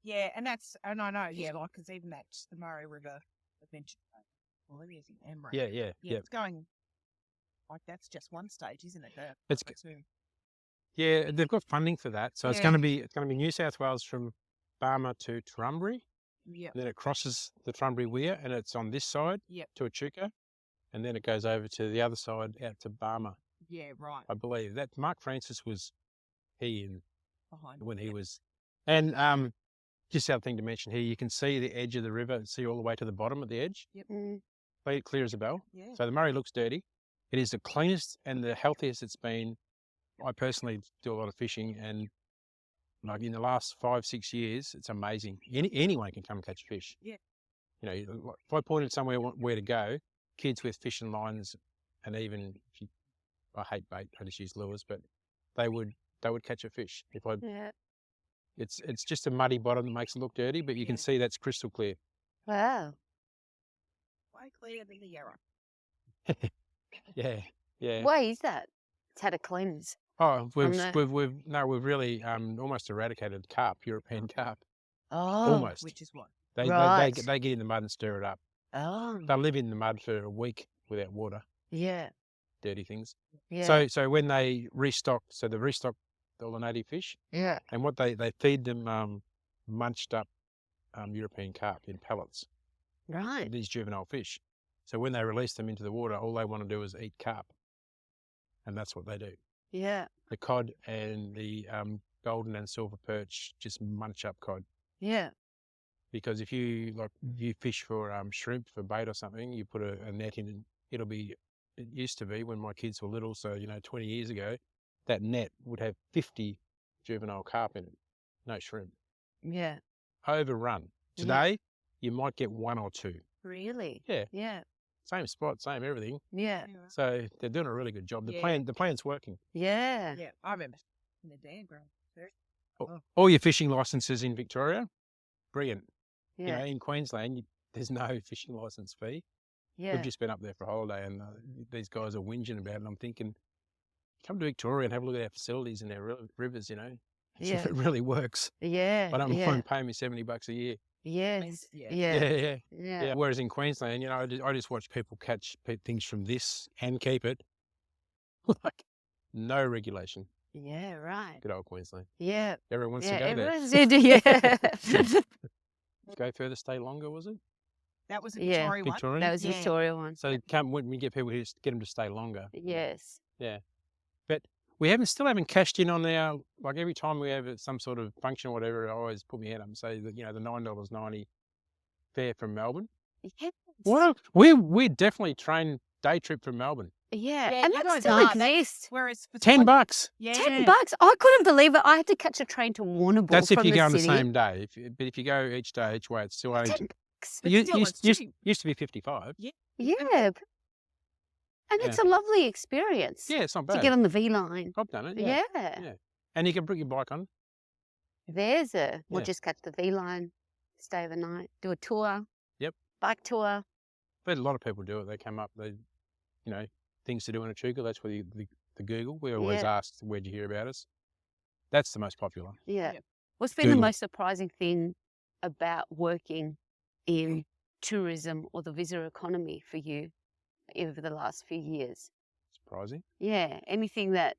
Yeah, and I know. Yeah, like because even that's the Murray River Adventure. Well, it is in Embark. Yeah. Yeah, it's going. Like that's just one stage, isn't it? It's Yeah, they've got funding for that. So it's going to be New South Wales from Barmer to Turrumbry. Yeah. Then it crosses the Turrumbry Weir and it's on this side to Echuca. And then it goes over to the other side out to Barmer. Yeah, right. I believe that Mark Francis was Behind when he was. And just the other thing to mention here, you can see the edge of the river, see all the way to the bottom at the edge. Yep. Clear as a bell. Yeah. So the Murray looks dirty. It is the cleanest and the healthiest it's been. I personally do a lot of fishing, and like in the last 5-6 years, it's amazing. Anyone can come and catch fish. Yeah. If I pointed somewhere where to go, kids with fishing lines, and even I hate bait, I just use lures, but they would catch a fish. It's just a muddy bottom that makes it look dirty, but you can see that's crystal clear. Wow. Way clearer than the Yarra. Yeah. Why is that? It's had a cleanse. Oh, we've really almost eradicated carp, European carp. Oh. Almost. Which is what? They get in the mud and stir it up. Oh. They'll live in the mud for a week without water. Yeah. Dirty things. Yeah. So when they restock, they restock all the native fish. Yeah. And what they feed them munched up European carp in pellets. Right. These juvenile fish. So when they release them into the water, all they want to do is eat carp. And that's what they do. Yeah. The cod and the golden and silver perch just munch up cod. Yeah. Because if you fish for shrimp for bait or something, you put a net in, it used to be when my kids were little, so 20 years ago, that net would have 50 juvenile carp in it, no shrimp. Yeah. Overrun. Today, you might get 1 or 2. Really? Yeah. Yeah. Same spot, same everything. Yeah. Anyway. So they're doing a really good job. The plan's working. Yeah. Yeah, I remember in the dam growing. All your fishing licenses in Victoria, brilliant. Yeah. In Queensland, there's no fishing licence fee. Yeah. We've just been up there for a holiday, and these guys are whinging about it. And I'm thinking, come to Victoria and have a look at our facilities and our rivers. Yeah. It really works. Yeah. I don't mind paying me $70 a year. Yes. Yeah. Yeah. Yeah. Yeah. Whereas in Queensland, you know, I just watch people catch things from this and keep it. Like, no regulation. Yeah, right. Good old Queensland. Yeah. Everyone wants Yeah, to go there. everyone's yeah. Go further, stay longer, was it? That was a Yeah. Victoria one. Victorian? That was the Yeah. Victoria one. So when we get people here, just get them to stay longer. Yes. Yeah. But we still haven't cashed in on our, like every time we have some sort of function or whatever, I always put my head up and say that, you know, the $9.90 fare from Melbourne. Yes. Well, we definitely train day trip from Melbourne. Yeah. Yeah, And you that guys still are. That- exists. Whereas for $10. yeah. $10. I couldn't believe it. I had to catch a train to Warrnambool That's if from you the go on the city. same day. But if you go each day, each way, it's still only. $10. Used to be 55. Yeah. And it's a lovely experience. Yeah, it's not To bad. get on the V line. I've done it. Yeah. Yeah. And you can bring your bike on. We'll Yeah. just catch the V line, stay overnight, do a tour. Yep. Bike tour. But a lot of people do it. They come up, you know, things to do in Echuca. That's where the Google. We always ask, where'd you hear about us? That's the most popular. Yeah. Yep. What's been the Google. most surprising thing about working in tourism or the visitor economy for you over the last few years? Surprising. Yeah. Anything that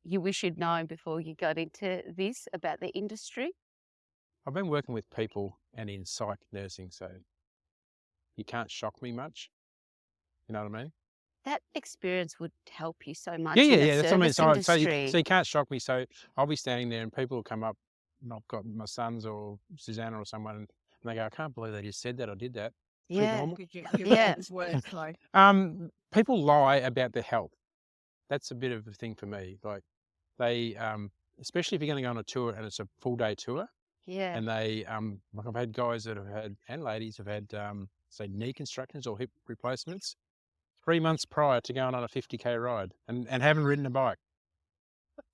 you wish you'd known before you got into this about the industry? I've been working with people and in psych nursing, so you can't shock me much. You know what I mean? That experience would help you so much. Yeah. in the That's what I mean. service So industry. you can't shock me. So I'll be standing there and people will come up, and I've got my sons or Susanna or someone, and they go, I can't believe they just said that or did that. Yeah. normal. Yeah. People lie about their health. That's a bit of a thing for me. Like they, especially if you're going to go on a tour and it's a full day tour, Yeah. and they, like I've had guys that have had, and ladies have had, say knee constructions or hip replacements 3 months prior to going on a 50K ride and haven't ridden a bike.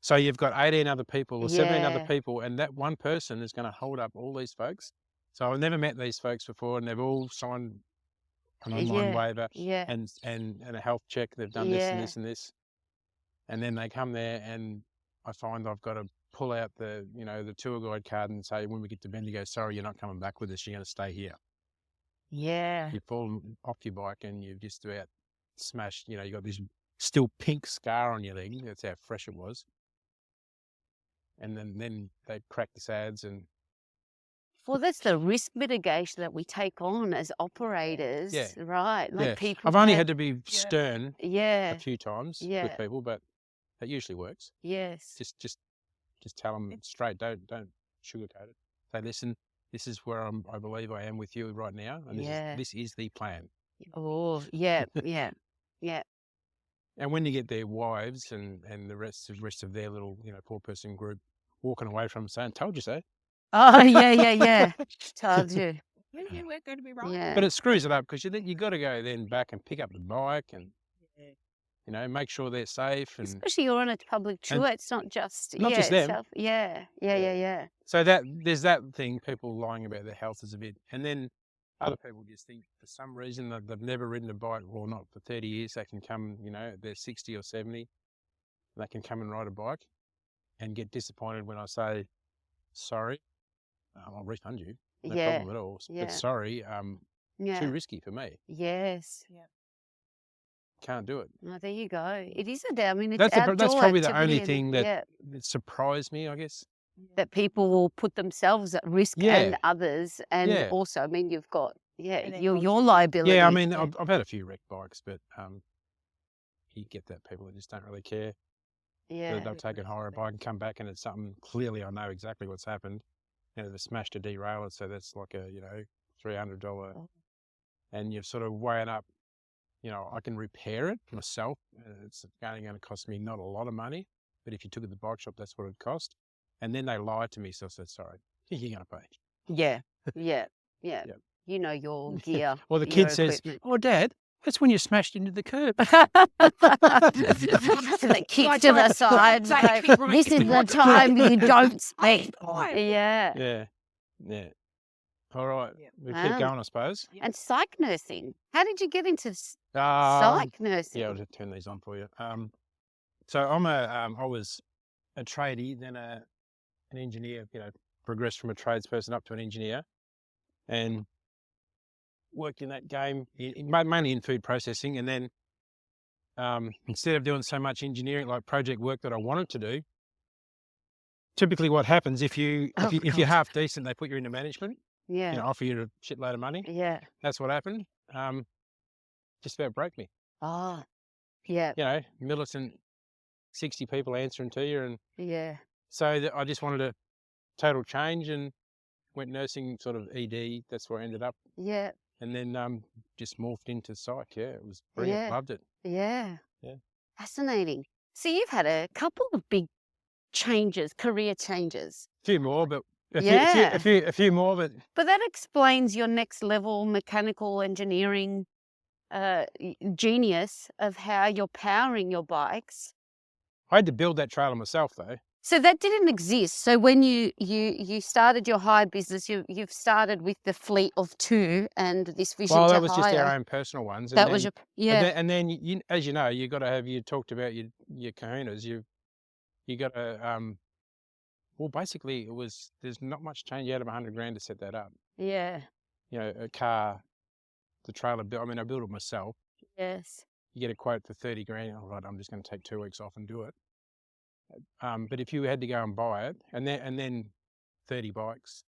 So you've got 18 other people or 17 other Yeah. people, and that one person is going to hold up all these folks. So I've never met these folks before, and they've all signed an online waiver Yeah. and a health check. They've done this and this and this. And then they come there and I find I've got to pull out the tour guide card and say, when we get to Bendigo, sorry, you're not coming back with us. You're going to stay here. Yeah. You've fallen off your bike and you've just about smashed, you got this still pink scar on your leg. That's how fresh it was. And then they crack the SADs and... Well, that's the risk mitigation that we take on as operators, right? Like people. I've only had to be stern a a few times with people, but it usually works. Yes. Just tell them straight. Don't sugarcoat it. Say, listen, this is where I believe I am with you right now, and this is the plan. Oh, yeah. And when you get their wives and the rest of their little 4-person group walking away from them saying, "Told you so." Oh, yeah. Told you. Yeah, we're going to be right. Yeah. But it screws it up because you got to go then back and pick up the bike and make sure they're safe. And especially you're on a public tour, it's not just them. Itself. Yeah. So there's that thing, people lying about their health is a bit, and then other people just think for some reason that they've never ridden a bike or not for 30 years, they can come, they're 60 or 70, they can come and ride a bike and get disappointed when I say, sorry, I'll refund you. No problem at all. But sorry, too risky for me. Yes. Yeah. Can't do it. Oh, there you go. It is I mean, it's That's probably the activity only thing that surprised me, I guess. That people will put themselves at risk and others, and also, I mean, you've got your liability. Yeah, I mean, I've had a few wrecked bikes, but you get that people that just don't really care. Yeah, they'll take a hire bike and come back, and it's something clearly I know exactly what's happened. They've smashed a derailleur, so that's like a $300, and you're sort of weighing up. I can repair it myself. It's only going to cost me not a lot of money, but if you took it to the bike shop, that's what it cost. And then they lied to me, so I said, sorry, you're going to pay. Yeah. You know your gear. Well, the kid says, "Oh, Dad, that's when you smashed into the curb." The kick to the side. This is the time you don't speak. Yeah. All right, we keep going, I suppose. And psych nursing. How did you get into psych nursing? Yeah, I'll just turn these on for you. So I was a tradie, then an engineer. Progressed from a tradesperson up to an engineer, and worked in that game, mainly in food processing. And then instead of doing so much engineering, like project work that I wanted to do, typically what happens if you're half decent, they put you into management. Yeah. Offer you a shitload of money. Yeah. That's what happened. Just about broke me. Oh, yeah. Militant, 60 people answering to you, and Yeah. so I just wanted a total change and went nursing, sort of ED. That's where I ended up. Yeah. And then just morphed into psych. Yeah, it was brilliant. Yeah. Loved it. Yeah. Yeah. Fascinating. So you've had a couple of big changes, career changes. A few more, but Yeah. a few more, but But that explains your next level mechanical engineering genius of how you're powering your bikes. I had to build that trailer myself, though. So that didn't exist. So when you started your hire business, you've started with the fleet of 2 and this vision Well, to that was just our hire. own personal ones. That was your And then as you know, you got to have. You talked about your kahunas. You got to well, basically, there's not much change out of $100,000 to set that up. Yeah. A car, the trailer built. I mean, I built it myself. Yes. You get a quote for $30,000. All right, I'm just going to take 2 weeks off and do it. But if you had to go and buy it, and then 30 bikes,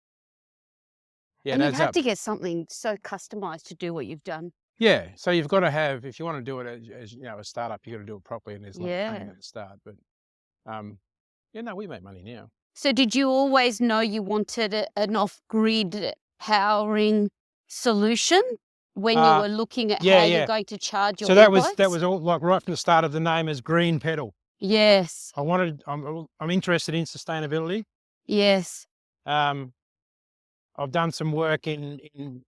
yeah, And it you've adds had up. to get something so customized to do what you've done. Yeah, so you've got to have, if you want to do it as a startup, you got to do it properly, and there's like pain at the start. But we make money now. So did you always know you wanted an off-grid powering solution when you were looking at how you're going to charge your So that e-bikes? was all, like, right from the start of the name as Green Pedal. Yes. I'm interested in sustainability. Yes. I've done some work in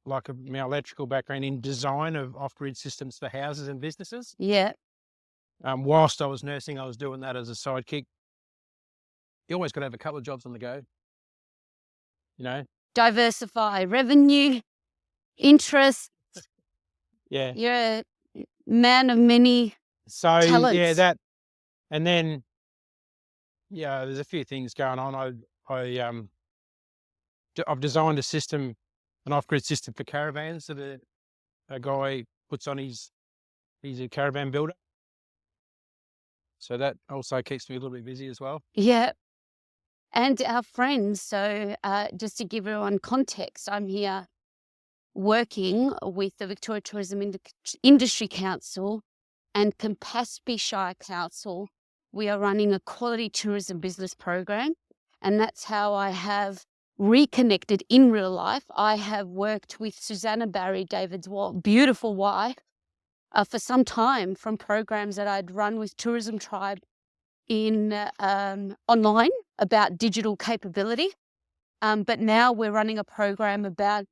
like my electrical background in design of off-grid systems for houses and businesses. Yeah. Whilst I was nursing, I was doing that as a sidekick. You always got to have a couple of jobs on the go. Diversify revenue, interest. Yeah. You're a man of many talents. Yeah, that, and then there's a few things going on. I've designed a system, an off-grid system for caravans that a guy puts on he's a caravan builder. So that also keeps me a little bit busy as well. Yeah. And our friends. So just to give everyone context, I'm here working with the Victoria Tourism Industry Council and Campaspe Shire Council. We are running a quality tourism business program, and that's how I have reconnected in real life. I have worked with Susanna Barry, David's beautiful wife, for some time from programs that I'd run with Tourism Tribe in online about digital capability. But now we're running a program about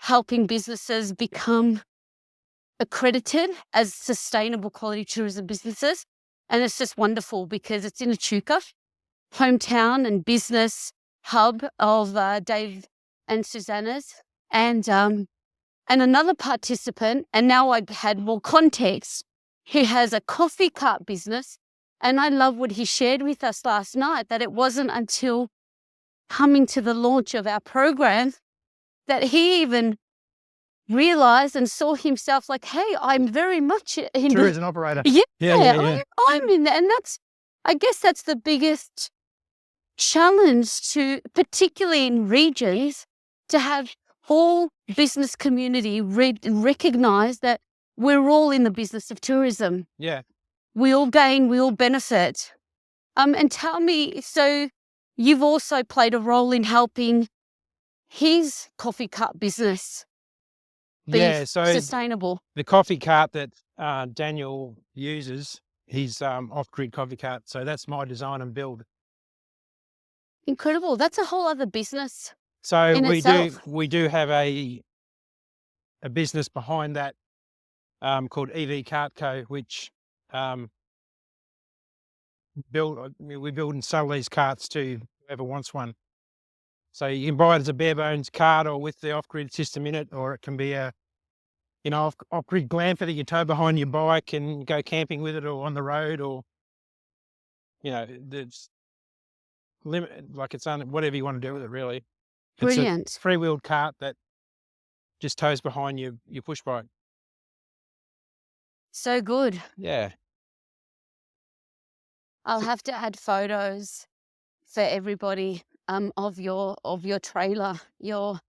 helping businesses become accredited as sustainable quality tourism businesses. And it's just wonderful because it's in Echuca, hometown and business hub of Dave and Susanna's. And another participant, and now I've had more context, who has a coffee cart business. And I love what he shared with us last night, that it wasn't until coming to the launch of our program that he even realized and saw himself like, hey, I'm very much in tourism operator. Yeah. I'm in there. And I guess that's the biggest challenge to, particularly in regions, to have whole business community recognize that we're all in the business of tourism. Yeah. We all gain, we all benefit. And tell me, so you've also played a role in helping his coffee cart business be sustainable. The coffee cart that Daniel uses, he's off-grid coffee cart. So that's my design and build. Incredible. That's a whole other business. So we do have a business behind that called EV Cart Co, which we build and sell these carts to whoever wants one. So you can buy it as a bare bones cart or with the off-grid system in it, or it can be a off-grid glamper that you tow behind your bike and go camping with it, or on the road, or there's limit, like it's whatever you want to do with it, really. Brilliant. It's a three-wheeled cart that just toes behind your push bike. So good. Yeah. I'll have to add photos for everybody of your trailer, your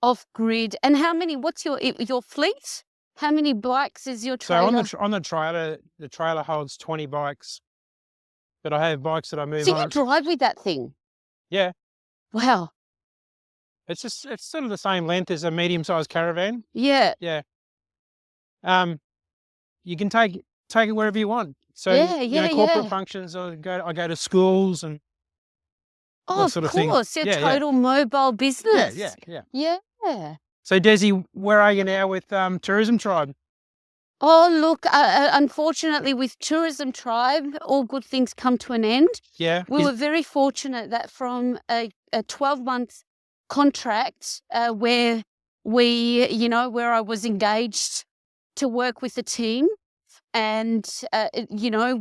off grid. And how many? What's your fleet? How many bikes is your So trailer? on the trailer holds 20 bikes, but I have bikes that I move So on. you drive with that thing? Yeah. Wow. It's sort of the same length as a medium-sized caravan. Yeah. Yeah. You can take it wherever you want. So Yeah, corporate yeah. functions. I go to schools and Oh, that sort of of thing. course. You're Yeah, total mobile business. Yeah. Yeah. So Desi, where are you now with Tourism Tribe? Oh, look, unfortunately, with Tourism Tribe, all good things come to an end. Yeah. We were very fortunate that from a 12-month contract where where I was engaged to work with the team, and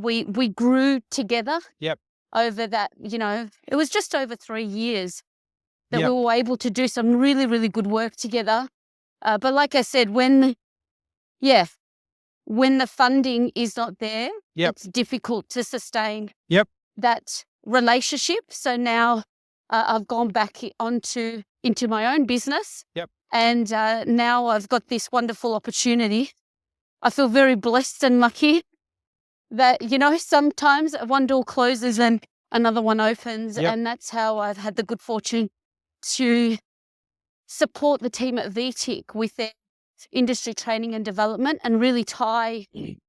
we grew together. Yep. Over that, it was just over 3 years that Yep. we were able to do some really, really good work together. But like I said, when the funding is not there, Yep. it's difficult to sustain Yep. that relationship. So now I've gone back into my own business. Yep. And now I've got this wonderful opportunity. I feel very blessed and lucky that, sometimes one door closes and another one opens. Yep. And that's how I've had the good fortune to support the team at VTIC with their industry training and development, and really tie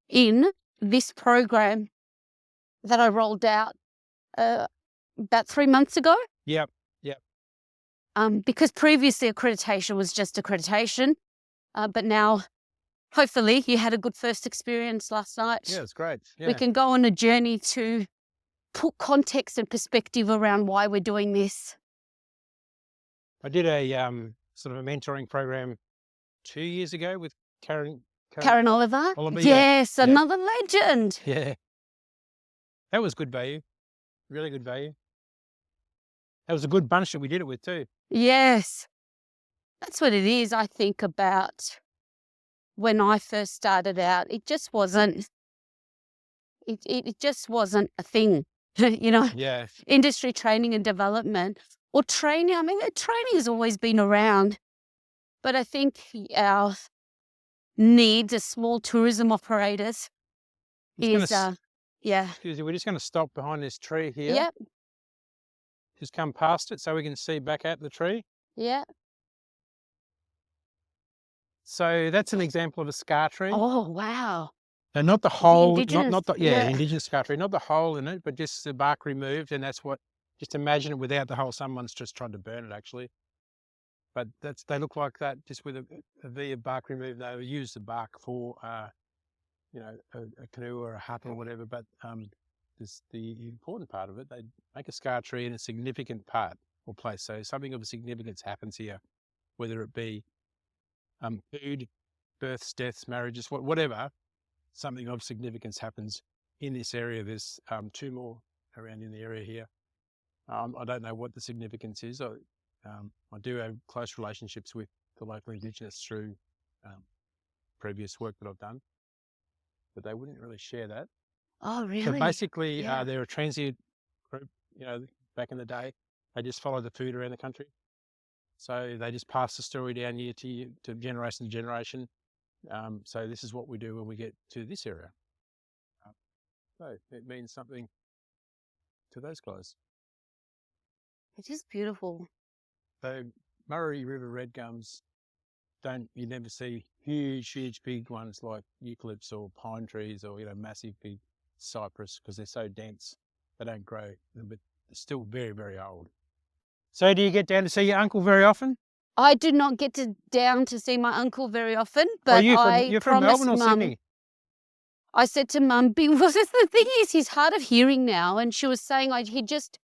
in this program that I rolled out about 3 months ago. Yep. Because previously accreditation was just accreditation, but now hopefully you had a good first experience last night. Yeah, it's great. Yeah. We can go on a journey to put context and perspective around why we're doing this. I did a sort of a mentoring program 2 years ago with Karen Oliver? Oliver, Yes, yeah. another legend. Yeah. That was good value. Really good value. That was a good bunch that we did it with too. Yes. That's what it is, I think, about when I first started out. It just wasn't it just wasn't a thing. Yeah. Industry training and development, or training. I mean, the training has always been around, but I think our needs as small tourism operators is, Excuse me, we're just going to stop behind this tree here. Yep. Just come past it so we can see back at the tree. Yeah. So that's an example of a scar tree. Oh, wow. And not the hole, indigenous, not the yeah. indigenous scar tree, not the hole in it, but just the bark removed. And that's what, just imagine it without the hole. Someone's just tried to burn it actually. But they look like that just with a V of bark removed. They use the bark for, a canoe or a hut or whatever. But the important part of it, they make a scar tree in a significant part or place. So something of significance happens here, whether it be food, births, deaths, marriages, whatever. Something of significance happens in this area. There's 2 more around in the area here. I don't know what the significance is. I do have close relationships with the local Indigenous through previous work that I've done, but they wouldn't really share that. Oh, really? So basically, Yeah. they're a transient group. Back in the day, they just follow the food around the country. So they just pass the story down year to generation to generation. So this is what we do when we get to this area. So it means something to those guys. It is beautiful. So Murray River red gums, you never see huge big ones like eucalypts or pine trees or massive big cypress, because they're so dense they don't grow, but they're still very, very old. So do you get down to see your uncle very often? I do not get down to see my uncle very often, but you're from promised Melbourne or Mum. Sydney? I said to Mum, because the thing is, he's hard of hearing now, and she was saying I just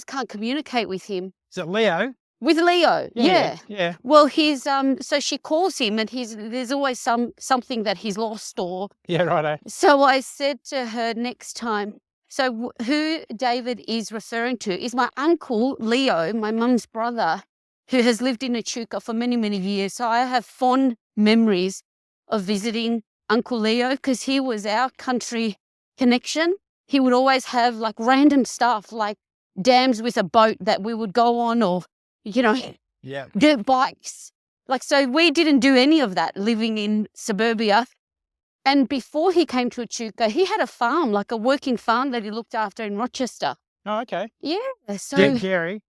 can't communicate with him. Is it Leo? With Leo, yeah. Well, he's so she calls him, and there's always something that he's lost or. Yeah, righto. So I said to her next time. So who David is referring to is my uncle Leo, my mum's brother. who has lived in Echuca for many, many years. So I have fond memories of visiting Uncle Leo because he was our country connection. He would always have like random stuff like dams with a boat that we would go on, or, you know, Yeah. dirt bikes. Like, so we didn't do any of that living in suburbia. And before he came to Echuca, he had a farm, like a working farm that he looked after in Rochester. Oh, okay. Yeah. So, Dairy.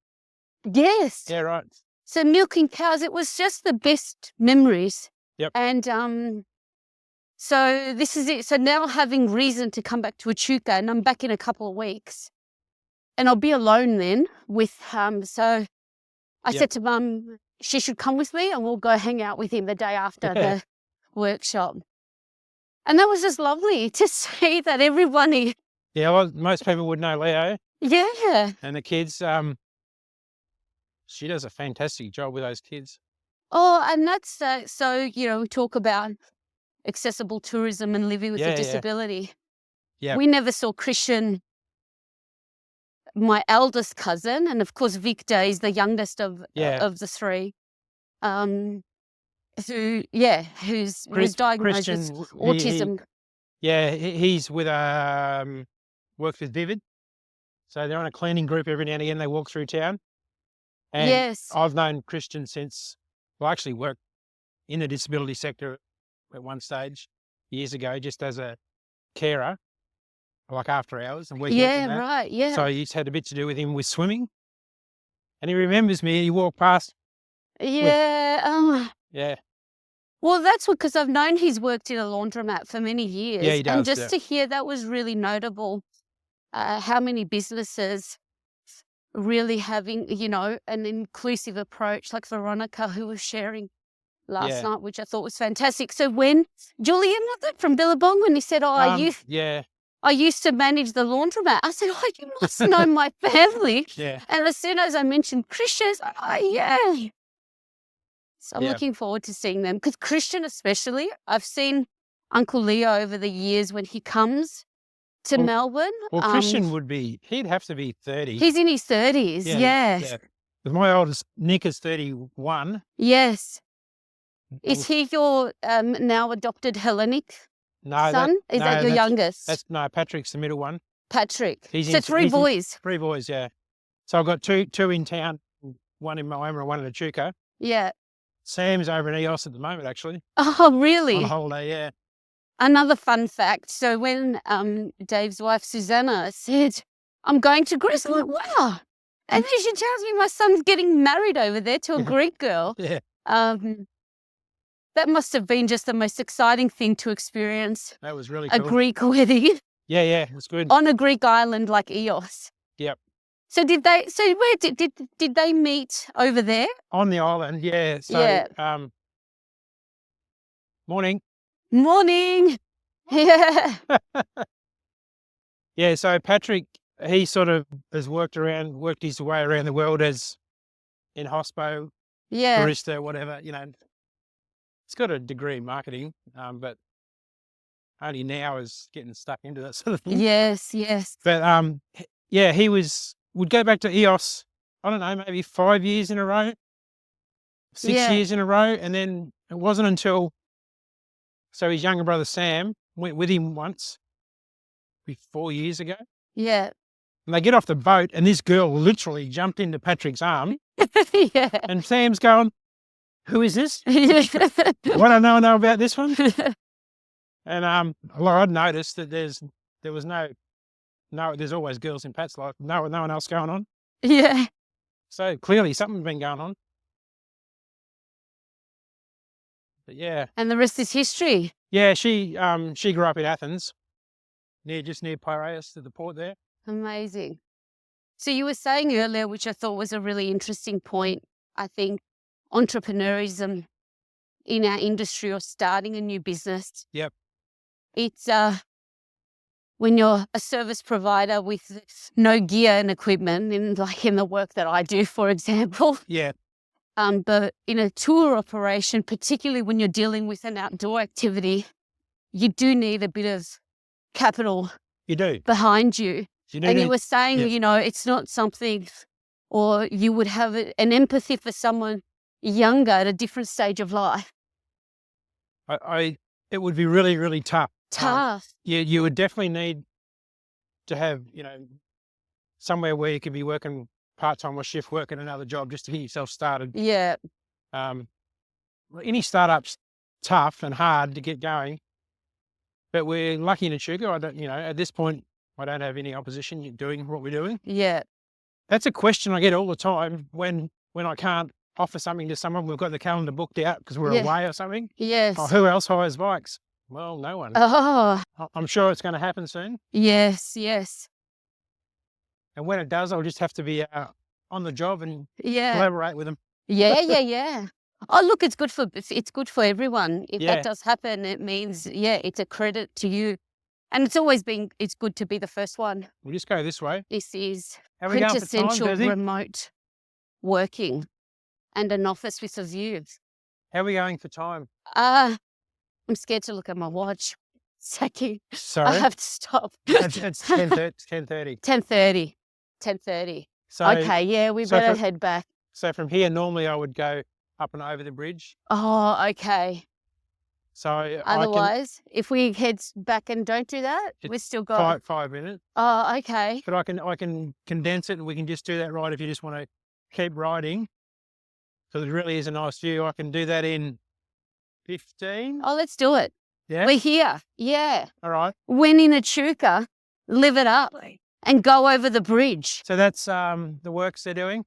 yes. Yeah, right. So milking cows, it was just the best memories. Yep. And so this is it. So now having reason to come back to Echuca, and I'm back in a couple of weeks. And I'll be alone then with, so I said to Mum, she should come with me and we'll go hang out with him the day after the workshop. And that was just lovely to see that everybody. Yeah, well, most people would know Leo Yeah. and the kids. She does a fantastic job with those kids. Oh, and that's, so, you know, we talk about accessible tourism and living with a disability. Yeah. We never saw Christian, my eldest cousin, and of course Victor is the youngest of the three, who's diagnosed with autism. He's with works with Vivid, so they're on a cleaning group every now and again. They walk through town, and Yes. I've known Christian since, well, I actually worked in the disability sector at one stage years ago, just as a carer, like after hours and weekends. Yeah, and that. right. Yeah. So I used to have a bit to do with him with swimming, and he remembers me. He walked past. Yeah. Yeah. Well, that's because I've known he's worked in a laundromat for many years. Yeah, he does. And just to hear that was really notable. How many businesses really having, you know, an inclusive approach, like Veronica, who was sharing last night, which I thought was fantastic. So when Julian from Billabong, when he said, I used to manage the laundromat, I said, oh, you must know my family. Yeah. And as soon as I mentioned Christian, yeah. So I'm looking forward to seeing them, because Christian especially, I've seen Uncle Leo over the years when he comes to Melbourne. Well, Christian he'd have to be 30. He's in his 30s, yes. Because my oldest, Nick, is 31. Yes. Is he your now adopted Hellenic son? Is that your youngest? Patrick's the middle one. Patrick. So three boys. Three boys, yeah. So I've got two in town, one in Moama and one in Echuca. Yeah. Sam's over in EOS at the moment, actually. Oh, really? On holiday, yeah. Another fun fact. So when Dave's wife, Susanna, said, I'm going to Greece, I'm like, wow. And then she tells me my son's getting married over there to a Greek girl. Yeah. That must have been just the most exciting thing to experience. That was really cool. A Greek wedding. Yeah, it was good. On a Greek island like EOS. Yep. So where did they meet over there? On the island, yeah. So, morning. Morning. Yeah. Yeah, so Patrick, he sort of has worked his way around the world as in hospo, barista, whatever, you know. He's got a degree in marketing, but only now is getting stuck into that sort of thing. Yes. But he would go back to EOS, I don't know, maybe 5 years in a row, 6 years in a row. And then it wasn't until, so his younger brother Sam went with him once, 4 years ago. Yeah. And they get off the boat and this girl literally jumped into Patrick's arm. Yeah. And Sam's going, who is this? What don't I know about this one? And I'd noticed that there was there's always girls in Pat's life, no one else going on. Yeah. So clearly something's been going on. But yeah. And the rest is history. Yeah, she grew up in Athens, just near Piraeus, to the port there. Amazing. So you were saying earlier, which I thought was a really interesting point, I think, entrepreneurism in our industry or starting a new business. Yep. It's when you're a service provider with no gear and equipment, in the work that I do, for example. Yeah. But in a tour operation, particularly when you're dealing with an outdoor activity, you do need a bit of capital. You do. Behind you. You were saying, it's not something or you would have an empathy for someone younger at a different stage of life? It would be really, really tough. Tough. You would definitely need to have, somewhere where you could be working part-time or shift work at another job just to get yourself started. Yeah. Any startup's tough and hard to get going, but we're lucky in Echuca. At this point, I don't have any opposition in doing what we're doing. Yeah. That's a question I get all the time when I can't offer something to someone. We've got the calendar booked out because we're Yeah. away or something. Yes. Oh, who else hires bikes? Well, no one. Oh, I'm sure it's going to happen soon. yes, yes. And when it does, I'll just have to be on the job and Yeah. collaborate with them. Yeah, yeah, yeah. Oh, look, it's good for everyone. If Yeah. that does happen, it means, it's a credit to you. And it's good to be the first one. We'll just go this way. This is How are we going for time, quintessential Desi? remote working and an office with a view. How are we going for time? I'm scared to look at my watch. Saki, I Sorry, have to stop. it's 10:30. 10:30. 10:30. So, Okay, yeah, we so better for- head back. so from here, normally I would go up and over the bridge. Oh, okay. So I can Otherwise, if we head back and don't do that, It's we've still got. 5 minutes. Oh, okay. But I can condense it, and we can just do that right if you just want to keep riding. So it really is a nice view. I can do that in 15. Oh, let's do it. Yeah. We're here. Yeah. All right. When in Echuca, live it up and go over the bridge. So that's the works they're doing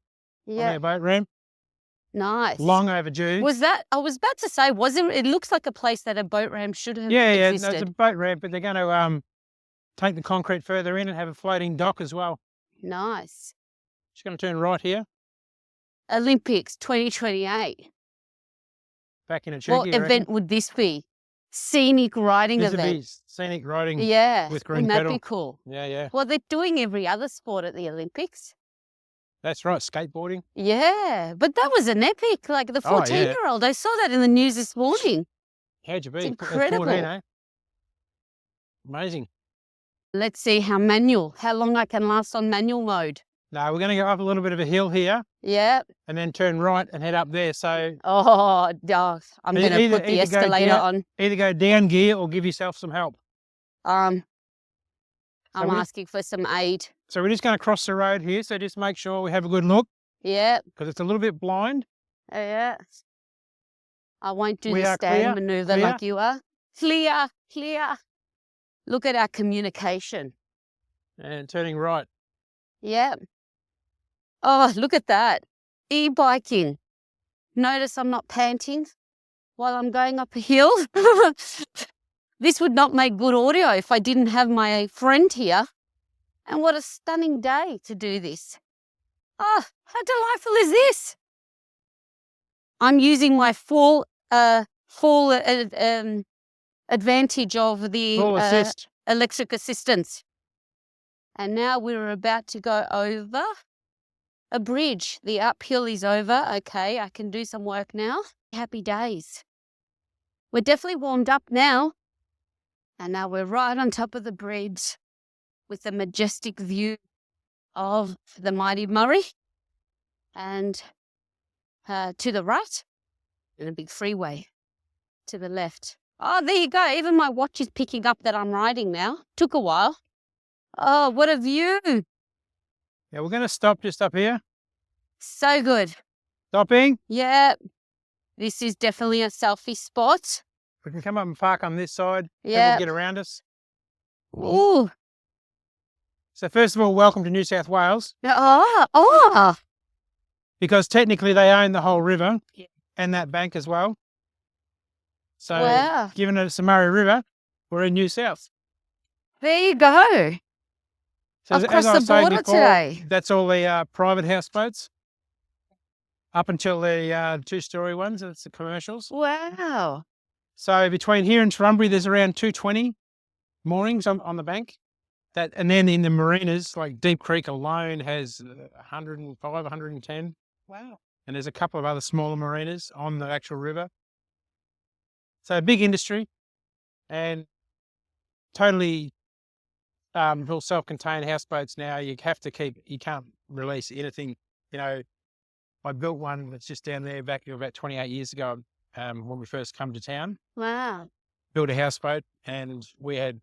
on Yeah. their boat ramp. Nice. Long overdue. Was that? I was about to say, it looks like a place that a boat ramp should have Yeah. No, existed. it's a boat ramp, but they're going to take the concrete further in and have a floating dock as well. Nice. Just going to turn right here, Olympics 2028. back in Echuca. What you reckon? event would this be? Scenic riding This would event. be scenic riding. Yeah. with green Wouldn't that pedal. be cool? Yeah. Well, they're doing every other sport at the Olympics. That's right. Skateboarding. Yeah, but that was an epic. Like the Oh, yeah. 14-year-old, I saw that in the news this morning. How'd you be? It's At incredible. 14, eh? Amazing. Let's see how long I can last on manual mode. No, we're going to go up a little bit of a hill here Yeah. and then turn right and head up there. So Oh, I'm going to Either- put the either go escalator down- on. either go down gear or give yourself some help. I'm So we- asking for some aid. So we're just going to cross the road here. So just make sure we have a good look Yeah. because it's a little bit blind. Yeah. I won't do We the are stand clear, maneuver clear. like you are. Clear. Look at our communication. And turning right. Yeah. Oh, look at that. E-biking. Notice I'm not panting while I'm going up a hill. This would not make good audio if I didn't have my friend here. And what a stunning day to do this. Oh, how delightful is this? I'm using my full advantage of the Full assist. electric assistance. And now we're about to go over a bridge. The uphill is over. Okay, I can do some work now. Happy days. We're definitely warmed up now. And now we're right on top of the bridge with the majestic view of the mighty Murray. And to the right, and a big freeway to the left. Oh, there you go. Even my watch is picking up that I'm riding now. Took a while. Oh, what a view. Yeah, we're going to stop just up here. So good. Stopping. Yeah. This is definitely a selfie spot. We can come up and park on this side. Yeah. People get around us. Ooh. So first of all, welcome to New South Wales Oh. because technically they own the whole river Yeah. and that bank as well. So Wow. given it's the Murray River, we're in New South. There you go. So I've as crossed I the was saying border before, today. that's all the private houseboats up until the two-storey ones. That's the commercials. Wow. So between here and Torrumbury, there's around 220 moorings on the bank. And then in the marinas, like Deep Creek alone has 105, 110. Wow. And there's a couple of other smaller marinas on the actual river. So a big industry and totally all self-contained houseboats now. You can't release anything I built one that's just down there back about 28 years ago when we first come to town. Wow. Built a houseboat, and we had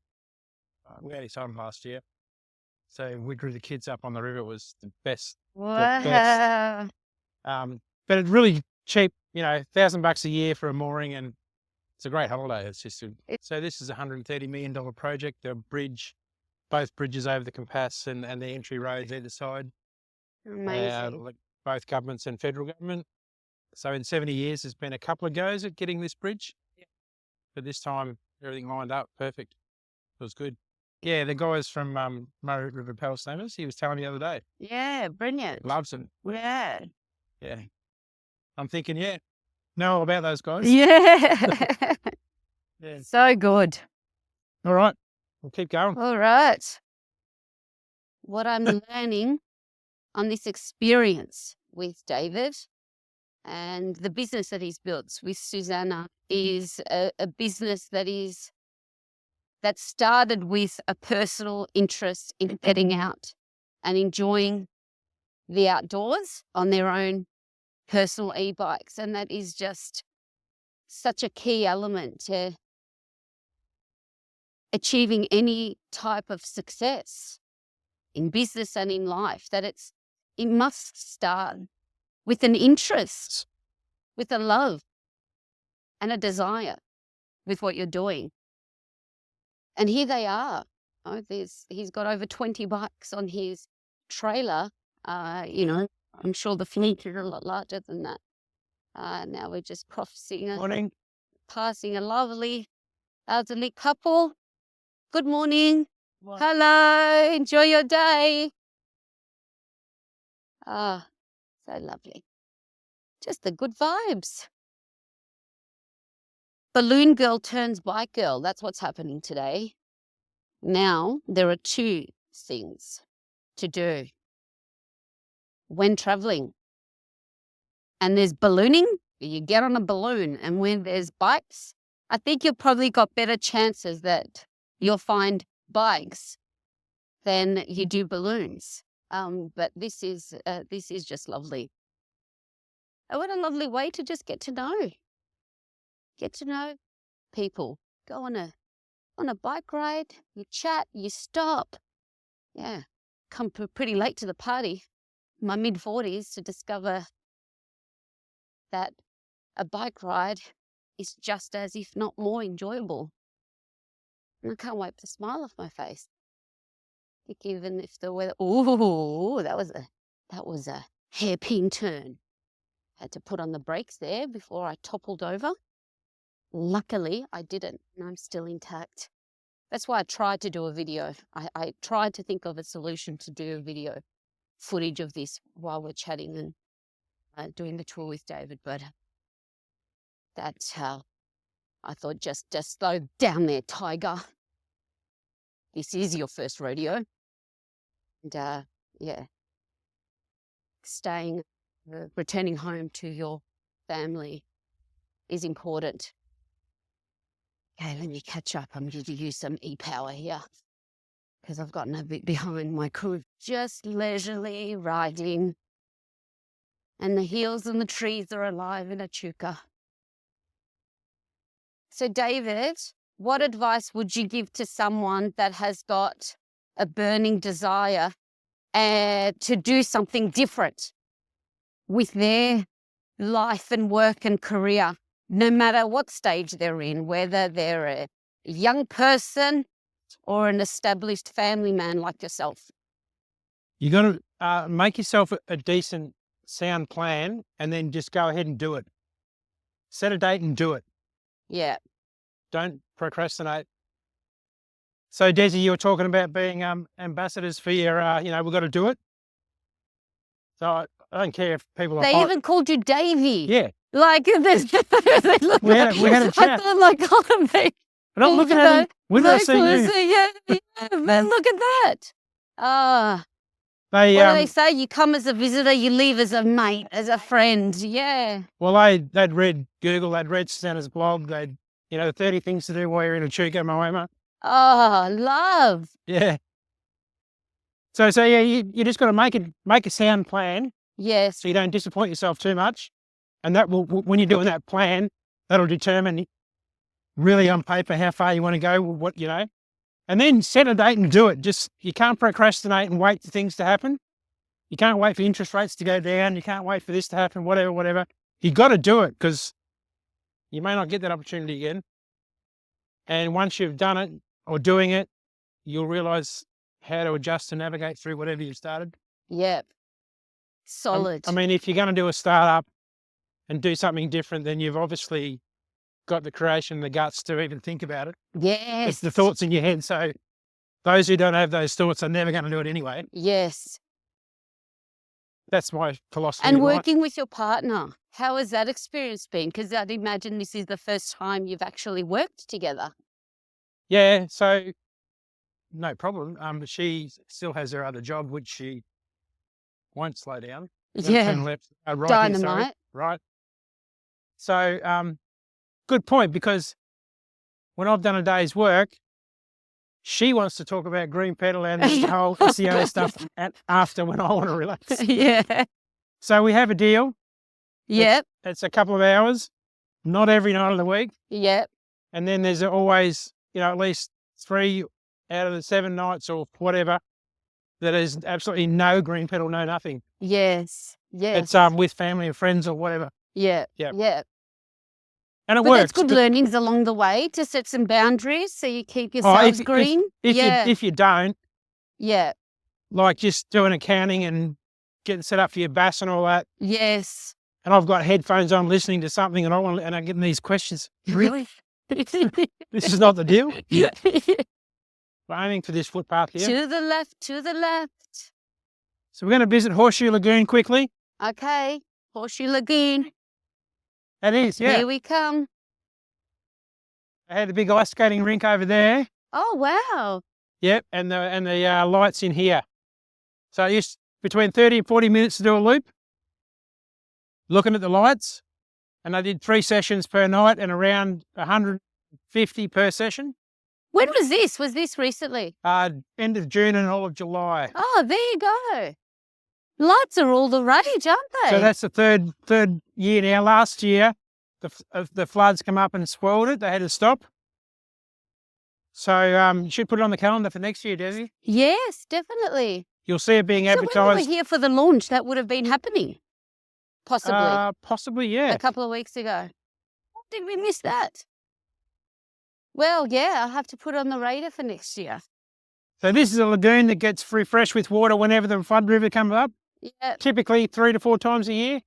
his son last year. So we drew the kids up on the river. It was the best. Wow. But it's really cheap, $1,000 a year for a mooring, and it's a great holiday. It's just so this is a $130 million project. The bridge, both bridges over the Campaspe and the entry roads either side. Amazing. Both governments and federal government. So in 70 years, there's been a couple of goes at getting this bridge. Yeah. But this time, everything lined up perfect. It was good. Yeah, the guys from Murray River Power Steamers, he was telling me the other day. Yeah, brilliant. Loves them. Yeah. Yeah. I'm thinking, know all about those guys. Yeah. Yeah. So good. All right. We'll keep going. All right. What I'm learning on this experience with David and the business that he's built with Susanna is a business that started with a personal interest in getting out and enjoying the outdoors on their own personal e-bikes. And that is just such a key element to achieving any type of success in business and in life, that it must start with an interest, with a love and a desire with what you're doing. And here they are. He's got over 20 bikes on his trailer. I'm sure the fleet is a lot larger than that. Now we're just passing a lovely elderly couple. Good morning. Well, Hello. Enjoy your day. So lovely. Just the good vibes. Balloon girl turns bike girl. That's what's happening today. Now, there are two things to do when traveling. And there's ballooning. You get on a balloon. And when there's bikes, I think you've probably got better chances that you'll find bikes than you do balloons. But this is just lovely. Oh, what a lovely way to just get to know people. Go on a bike ride, you chat, you stop. Yeah, come pretty late to the party, my mid-40s, to discover that a bike ride is just as, if not more, enjoyable. And I can't wipe the smile off my face. I think even if the weather, that was a hairpin turn. Had to put on the brakes there before I toppled over. Luckily, I didn't, and I'm still intact. That's why I tried to do a video. I tried to think of a solution to do a video footage of this while we're chatting and doing the tour with David, but that's how I thought, just slow down there, tiger. This is your first rodeo. And returning home to your family is important. Okay, let me catch up. I'm going to use some e-power here because I've gotten a bit behind my crew. Just leisurely riding, and the hills and the trees are alive in Echuca. So, David, what advice would you give to someone that has got a burning desire to do something different with their life and work and career, no matter what stage they're in, whether they're a young person or an established family man like yourself? You got to make yourself a decent, sound plan, and then just go ahead and do it. Set a date and do it. Yeah. Don't procrastinate. So, Desi, you were talking about being ambassadors for your, we've got to do it. So I don't care if people are. They even called you Davey. Yeah. Like this. we had a chat. I thought, like, oh, mate. But I'm looking at it. When did I see you? Yeah, man, look at that. What do they say? You come as a visitor, you leave as a mate, as a friend. Yeah. Well, they'd read Google, they'd read Susanna's blog, 30 things to do while you're in Echuca and Moama. Oh, love. Yeah. So yeah, you just got to make a sound plan Yes. so you don't disappoint yourself too much. And that will, when you're doing that plan, that'll determine really on paper how far you want to go, what, you know, and then set a date and do it. Just, you can't procrastinate and wait for things to happen. You can't wait for interest rates to go down. You can't wait for this to happen, whatever. You got to do it because you may not get that opportunity again. And once you've done it or doing it, you'll realize how to adjust and navigate through whatever you've started. Yep. Solid. I mean, if you're going to do a startup and do something different, then you've obviously got the creation, the guts to even think about it. Yes. It's the thoughts in your head. So those who don't have those thoughts are never going to do it anyway. Yes. That's my philosophy. And in life. working with your partner, how has that experience been? Because I'd imagine this is the first time you've actually worked together. Yeah, so no problem. She still has her other job, which she won't slow down. Turn left, right here, sorry. Dynamite. Right. So, good point, because when I've done a day's work, she wants to talk about green petal and the whole SEO stuff after when I want to relax. Yeah. So we have a deal. Yep. It's a couple of hours, not every night of the week. Yep. And then there's always, you know, at least 3 out of the 7 nights or whatever that is absolutely no green petal, no nothing. Yes. Yes. It's with family or friends or whatever. Yeah. Yep. Yeah. And it But works. that's good learnings along the way to set some boundaries so you keep Oh, yourselves green. If you don't, Yeah. like just doing accounting and getting set up for your BAS and all that, Yes. and I've got headphones on listening to something and I'm getting these questions. Really? This is not the deal? We're aiming for this footpath here. To the left, to the left. So we're going to visit Horseshoe Lagoon quickly. Okay. Horseshoe Lagoon. That is, yeah. Here we come. I had a big ice skating rink over there. Oh, wow. Yep, and the lights in here. So I used between 30 and 40 minutes to do a loop, looking at the lights, and I did 3 sessions per night and around 150 per session. When was this? Was this recently? End of June and all of July. Oh, there you go. Lights are all the rage, aren't they? So that's the third year now. Last year, the floods come up and spoiled it. They had to stop. So you should put it on the calendar for next year, Desi. Yes, definitely. You'll see it being So when advertised. we were here for the launch, that would have been happening. Possibly. Possibly, yeah. A couple of weeks ago. How did we miss that? Well, yeah, I'll have to put it on the radar for next year. So this is a lagoon that gets refreshed with water whenever the flood river comes up. Yeah. Typically 3 to 4 times a year.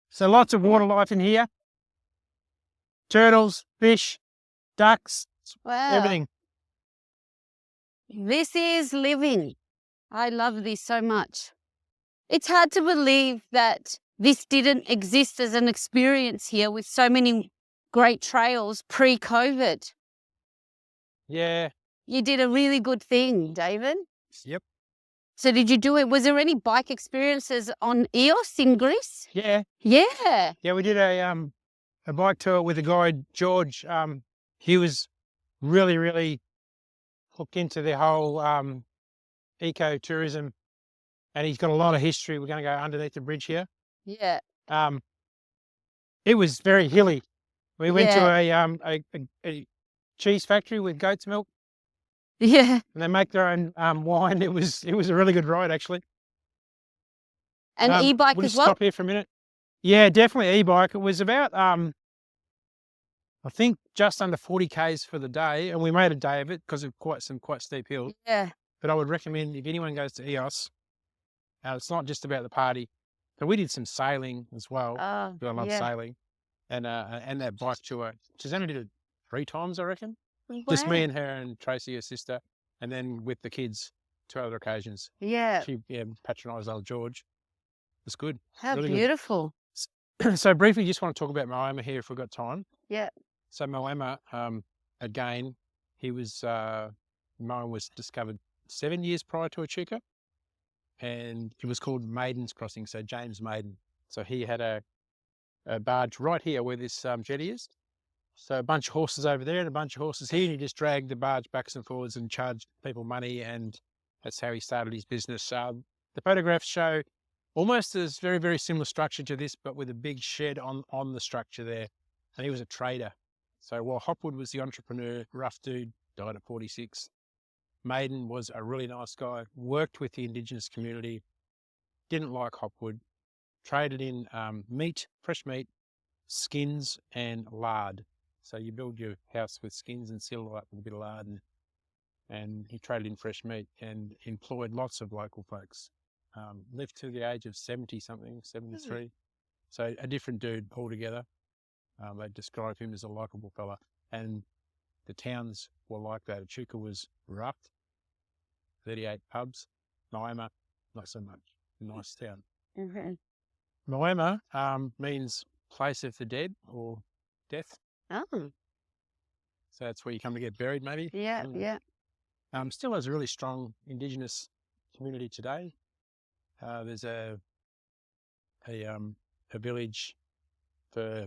So lots of water life in here. Turtles, fish, ducks, Wow. everything. This is living. I love this so much. It's hard to believe that this didn't exist as an experience here with so many great trails pre-COVID. Yeah. You did a really good thing, David. Yep. So did you do it? Was there any bike experiences on EOS in Greece? Yeah. Yeah. Yeah, we did a bike tour with a guy, George. He was really, really hooked into the whole ecotourism, and he's got a lot of history. We're going to go underneath the bridge here. Yeah. It was very hilly. We went Yeah. to a cheese factory with goat's milk, Yeah. and they make their own wine. It was a really good ride, actually. And e-bike we'll as just well? stop here for a minute. Yeah, definitely e-bike. It was about I think just under 40 Ks for the day, and we made a day of it because of quite steep hills. Yeah. But I would recommend if anyone goes to EOS, it's not just about the party. So we did some sailing as well. Oh, I love yeah. sailing, and that bike tour. She's only did it 3 times, I reckon. Just me Wow. and her and Tracy, her sister, and then with the kids 2 other occasions. Yeah. She patronised old George. It's good. How really good. beautiful. So briefly, just want to talk about Moama here if we've got time. Yeah. So Moama, again, Moama was discovered 7 years prior to Echuca, and it was called Maiden's Crossing, so James Maiden. So he had a barge right here where this jetty is. So a bunch of horses over there and a bunch of horses here, and he just dragged the barge backwards and forwards and charged people money, and that's how he started his business. The photographs show Almost as very, very similar structure to this, but with a big shed on the structure there. And he was a trader. So while Hopwood was the entrepreneur, rough dude, died at 46. Maiden was a really nice guy, worked with the Indigenous community, didn't like Hopwood, traded in meat, fresh meat, skins and lard. So you build your house with skins and seal it up with a bit of lard, and he traded in fresh meat and employed lots of local folks. Lived to the age of 70-something, 73. So a different dude altogether. They describe him as a likeable fella. And the towns were like that. Echuca was rough, 38 pubs. Moama, not so much. Nice town. Mm-hmm. Moama means place of the dead or death. Oh, So that's where you come to get buried, maybe. yeah, yeah. Still has a really strong Indigenous community today. There's a village for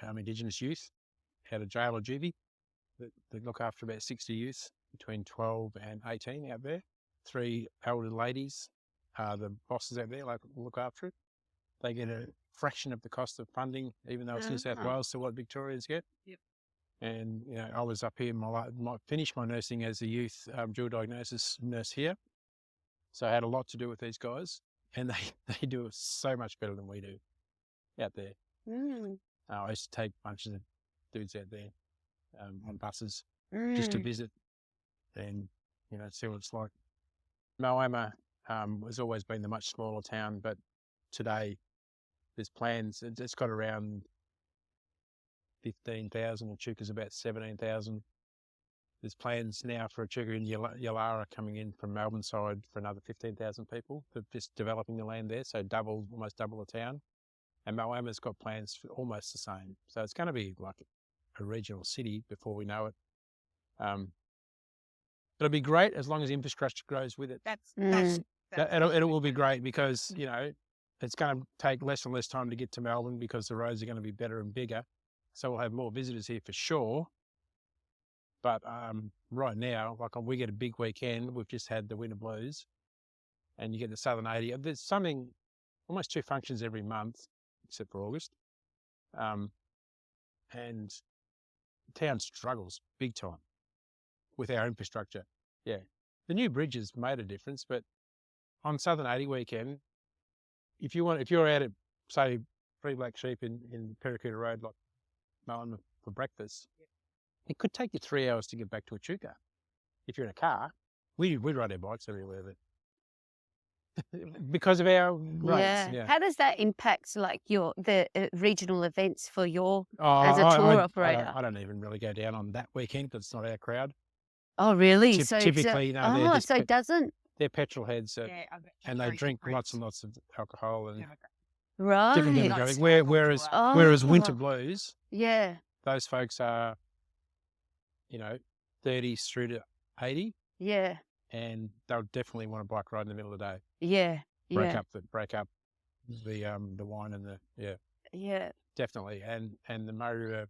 Indigenous youth out of jail or juvie that look after about 60 youth between 12 and 18 out there. 3 elder ladies, the bosses out there, look after it. They get a fraction of the cost of funding, even though it's New South Wales, to what Victorians get. Yep. And I was up here, finished my nursing as a youth dual diagnosis nurse here. So I had a lot to do with these guys, and they do it so much better than we do out there. I used to take bunches of dudes out there on buses just to visit and, see what it's like. Moama has always been the much smaller town, but today there's plans. It's got around 15,000. Echuca's about 17,000. There's plans now for Echuca and Yallara coming in from Melbourne side for another 15,000 people. They're just developing the land there, so almost double the town. And Moama's got plans for almost the same. So it's going to be like a regional city before we know it. It'll be great as long as infrastructure grows with it. It will be great because, it's going to take less and less time to get to Melbourne because the roads are going to be better and bigger. So we'll have more visitors here for sure. But right now, we get a big weekend. We've just had the Winter Blues and you get the Southern 80. There's almost 2 functions every month, except for August. And the town struggles big time with our infrastructure. Yeah. The new bridges made a difference, but on Southern 80 weekend, if you're out at, say, Three Black Sheep in Pericooda Road, like mowing for breakfast, it could take you 3 hours to get back to Echuca. If you're in a car, we ride our bikes everywhere, but because of our roads. Yeah. How does that impact the regional events for your as a tour operator? I don't even really go down on that weekend because it's not our crowd. Oh, really? So typically, so it doesn't. They're petrol heads, and they drink lots and lots of alcohol and right. different demographic. Whereas Winter Blues, those folks are, 30s through to 80. Yeah. And they'll definitely want a bike ride in the middle of the day. Yeah. Break up the wine and Yeah. Definitely. And the Murray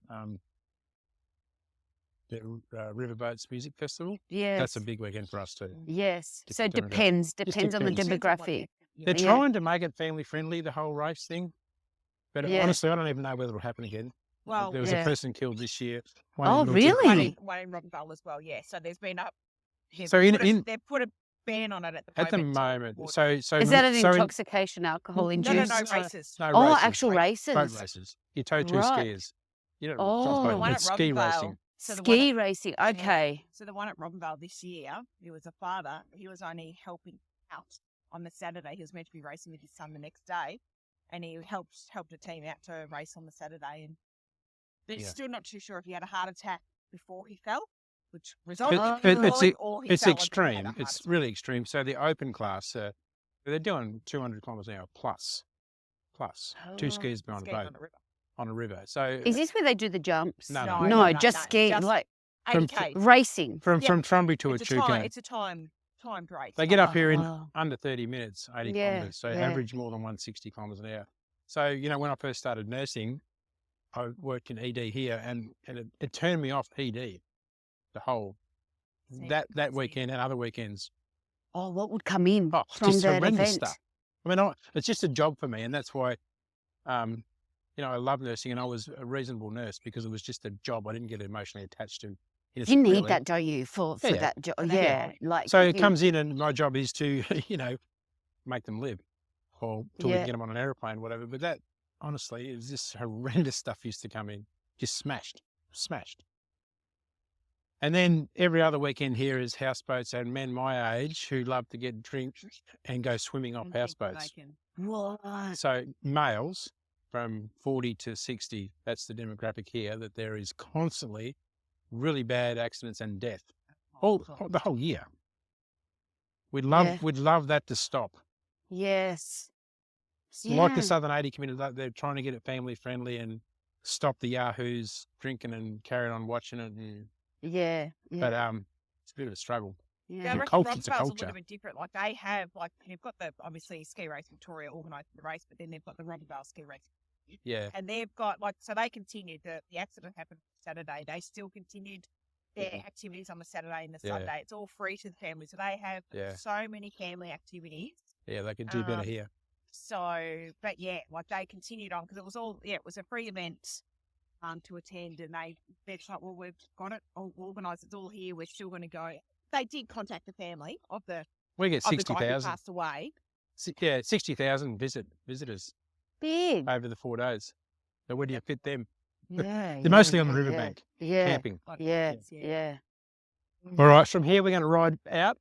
River Riverboats Music Festival. Yes. That's a big weekend for us too. Yes. So it depends on the demographic. They're trying to make it family friendly, the whole race thing. But honestly, I don't even know whether it'll happen again. Well, there was a person killed this year. Really? One in Rockville as well, yeah. So there's been they've put a ban on it at the moment. So is that an intoxication alcohol induced? No, races. No, races. Actual races. Boat races. You tow 2 skiers. The one at ski Rockville. racing. So ski racing, okay. Yeah. So the one at Robinvale this year, he was a father. He was only helping out on the Saturday. He was meant to be racing with his son the next day, and he helped a team out to race on the Saturday. And they're still not too sure if he had a heart attack before he fell, which resulted in it's extreme. It's really extreme. So the open class, they're doing 200 kilometres an hour plus 2 skiers behind a boat. On a river. So is this where they do the jumps? No, just skiing, like 80K. Racing. From Trumby to Echuca. It's a timed race. They get up here in under 30 minutes, 80 kilometres. So average more than 160 kilometres an hour. So, when I first started nursing, I worked in ED here and it turned me off ED the whole that weekend and other weekends. Oh, what would come in from just that horrendous event? stuff. I mean, it's just a job for me, and that's why, I love nursing, and I was a reasonable nurse because it was just a job. I didn't get emotionally attached to it. You need really. that, don't you, for Yeah. that job? Yeah. Yeah, like So it comes in, and my job is to, make them live, or till we Yeah. can get them on an aeroplane, whatever. But that, honestly, is just horrendous stuff used to come in, just smashed. And then every other weekend here is houseboats and men my age who love to get drinks and go swimming off And think that houseboats. they can- What? So males from 40 to 60, that's the demographic here, that there is constantly really bad accidents and death the whole year. We'd love that to stop. Yes. Like the Southern 80 community, they're trying to get it family friendly and stop the yahoos drinking and carrying on watching it. And, Yeah. but it's a bit of a struggle. Yeah, Yeah. I The reckon culture- it's a Rockvale's a culture. little bit different. Like they have, you've got the obviously Ski Race Victoria organised the race, but then they've got the Rockvale Ski Race, Yeah. and they've got so they continued the accident happened Saturday. They still continued their activities on the Saturday and the Yeah. Sunday. It's all free to the family, so they have Yeah. so many family activities. Yeah, they could do better here. So, but yeah, they continued on because it was a free event to attend, and they're just like, well, we've got it all organised. It's all here. We're still going to go. They did contact the family of the We get guy who 60,000. passed away. 60,000 visitors Big. over the 4 days. So where do you fit them? Yeah. They're mostly on the riverbank, Yeah. camping. Yeah. Yeah. Yeah. All right, from here we're going to ride out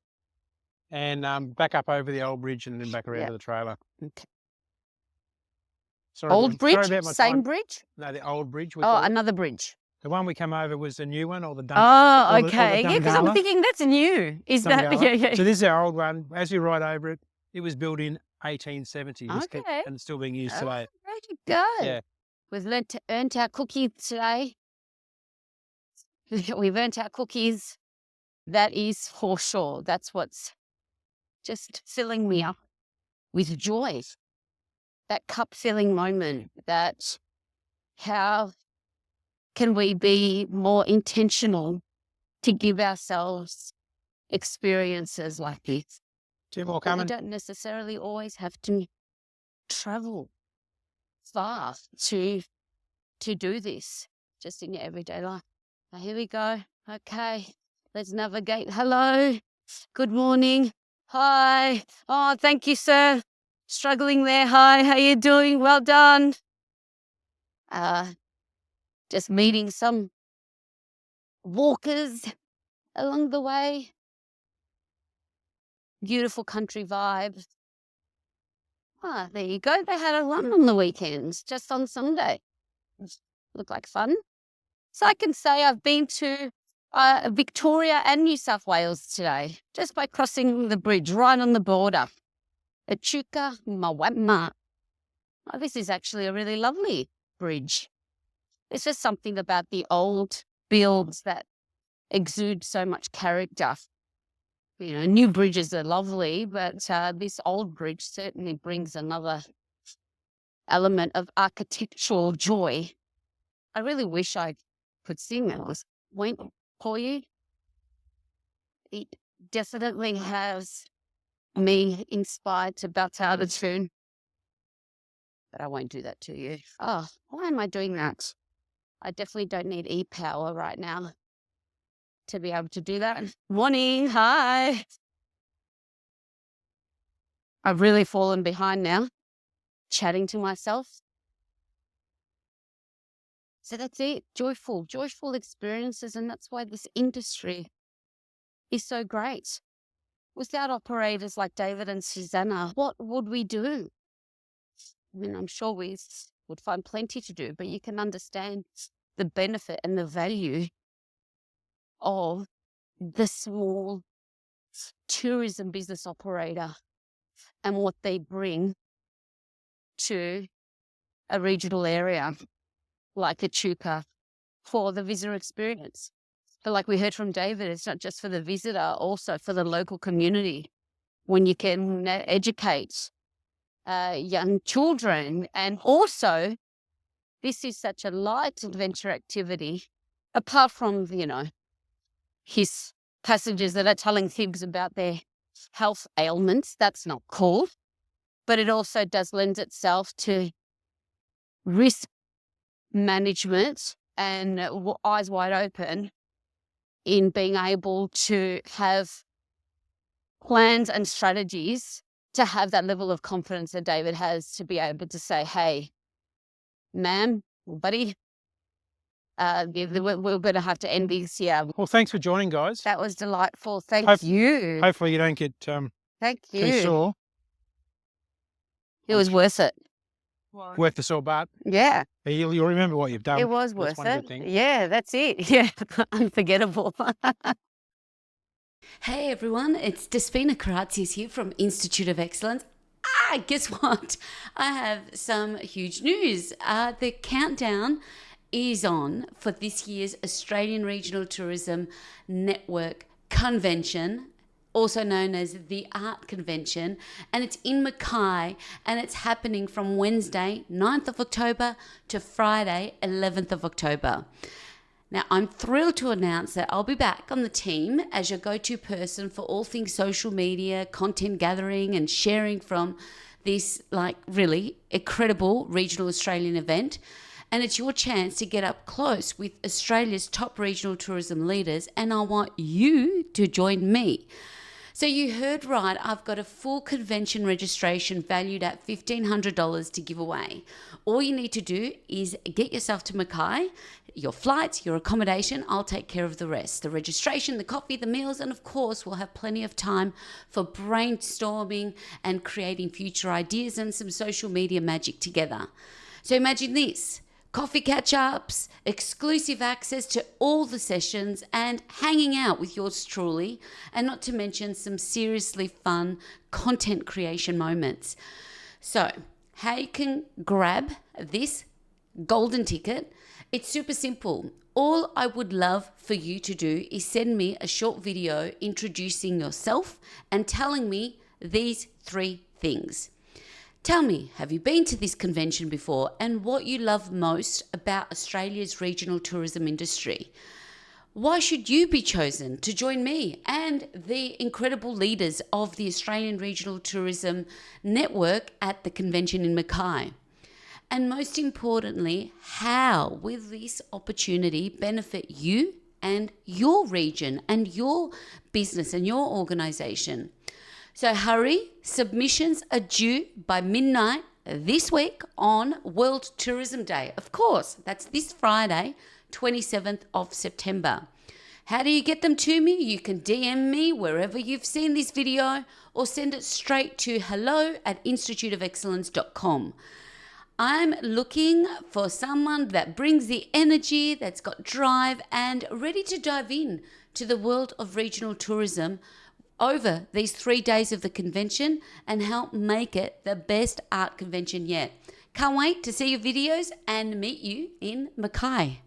and back up over the old bridge and then back around Yeah. to the trailer. Okay. Sorry, Old sorry bridge? about my Same time. bridge? No, the old bridge. we Oh, call it. another bridge. The one we come over was the new one, or the Oh, or the okay. Yeah, because I'm Dungala. thinking that's new. Is that? Dungala. Yeah. So this is our old one. As you ride over it, it was built in 1870. Okay. And it's still being used Oh, today. very good. Yeah. We've earned our cookies today. We've earned our cookies. That is for sure. That's what's just filling me up with joy. That cup filling moment. That how can we be more intentional to give ourselves experiences like this? Two more But we coming. don't necessarily always have to travel far to do this, just in your everyday life. Now, here we go. Okay, let's navigate. Hello, good morning. Hi. Oh, thank you, sir. Struggling there. Hi, how you doing? Well done. Just meeting some walkers along the way. Beautiful country vibe. Ah, there you go. They had a run on the weekends, just on Sunday. Looked like fun. So I can say I've been to Victoria and New South Wales today, just by crossing the bridge right on the border. Echuca and Moama. Oh, this is actually a really lovely bridge. There's just something about the old builds that exude so much character. You know, new bridges are lovely, but this old bridge certainly brings another element of architectural joy. I really wish I could sing this point for you. It definitely has me inspired to belt out a tune, but I won't do that to you. Oh, why am I doing that? I definitely don't need e-power right now to be able to do that. Morning, hi. I've really fallen behind now, chatting to myself. So that's it. Joyful experiences. And that's why this industry is so great. Without operators like David and Susanna, what would we do? I mean, I'm sure we would find plenty to do, but you can understand the benefit and the value of the small tourism business operator and what they bring to a regional area like Echuca for the visitor experience. But like we heard from David, it's not just for the visitor, also for the local community. When you can educate young children, and also this is such a light adventure activity, apart from, his passengers that are telling fibs about their health ailments. That's not cool. but it also does lend itself to risk management and eyes wide open in being able to have plans and strategies to have that level of confidence that David has to be able to say, hey, ma'am, buddy, we're going to have to end this here. Well, thanks for joining, guys. That was delightful. Thank you. Hopefully you don't get Thank too you. sore. It was worth it. Well, Worth the sore butt. Yeah, You'll remember what you've done. it was That's worth one good it. thing. Yeah, that's it. Yeah, unforgettable. Hey everyone, it's Despina Karatzias here from Institute of Excellence. Guess what? I have some huge news. The countdown is on for this year's Australian Regional Tourism Network Convention, also known as the Art Convention, and it's in Mackay, and it's happening from Wednesday 9th of October to Friday 11th of October. Now, I'm thrilled to announce that I'll be back on the team as your go-to person for all things social media, content gathering and sharing from this really incredible regional Australian event. And it's your chance to get up close with Australia's top regional tourism leaders, and I want you to join me. So you heard right, I've got a full convention registration valued at $1,500 to give away. All you need to do is get yourself to Mackay, your flights, your accommodation, I'll take care of the rest. The registration, the coffee, the meals, and of course we'll have plenty of time for brainstorming and creating future ideas and some social media magic together. So imagine this. Coffee catch-ups, exclusive access to all the sessions, and hanging out with yours truly, and not to mention some seriously fun content creation moments. So, how you can grab this golden ticket? It's super simple. All I would love for you to do is send me a short video introducing yourself and telling me these 3 things. Tell me, have you been to this convention before, and what you love most about Australia's regional tourism industry? Why should you be chosen to join me and the incredible leaders of the Australian Regional Tourism Network at the convention in Mackay? And most importantly, how will this opportunity benefit you and your region and your business and your organisation? So hurry, submissions are due by midnight this week on World Tourism Day. Of course, that's this Friday, 27th of September. How do you get them to me? You can DM me wherever you've seen this video or send it straight to hello@instituteofexcellence.com. I'm looking for someone that brings the energy, that's got drive and ready to dive in to the world of regional tourism over these 3 days of the convention and help make it the best art convention yet. Can't wait to see your videos and meet you in Mackay.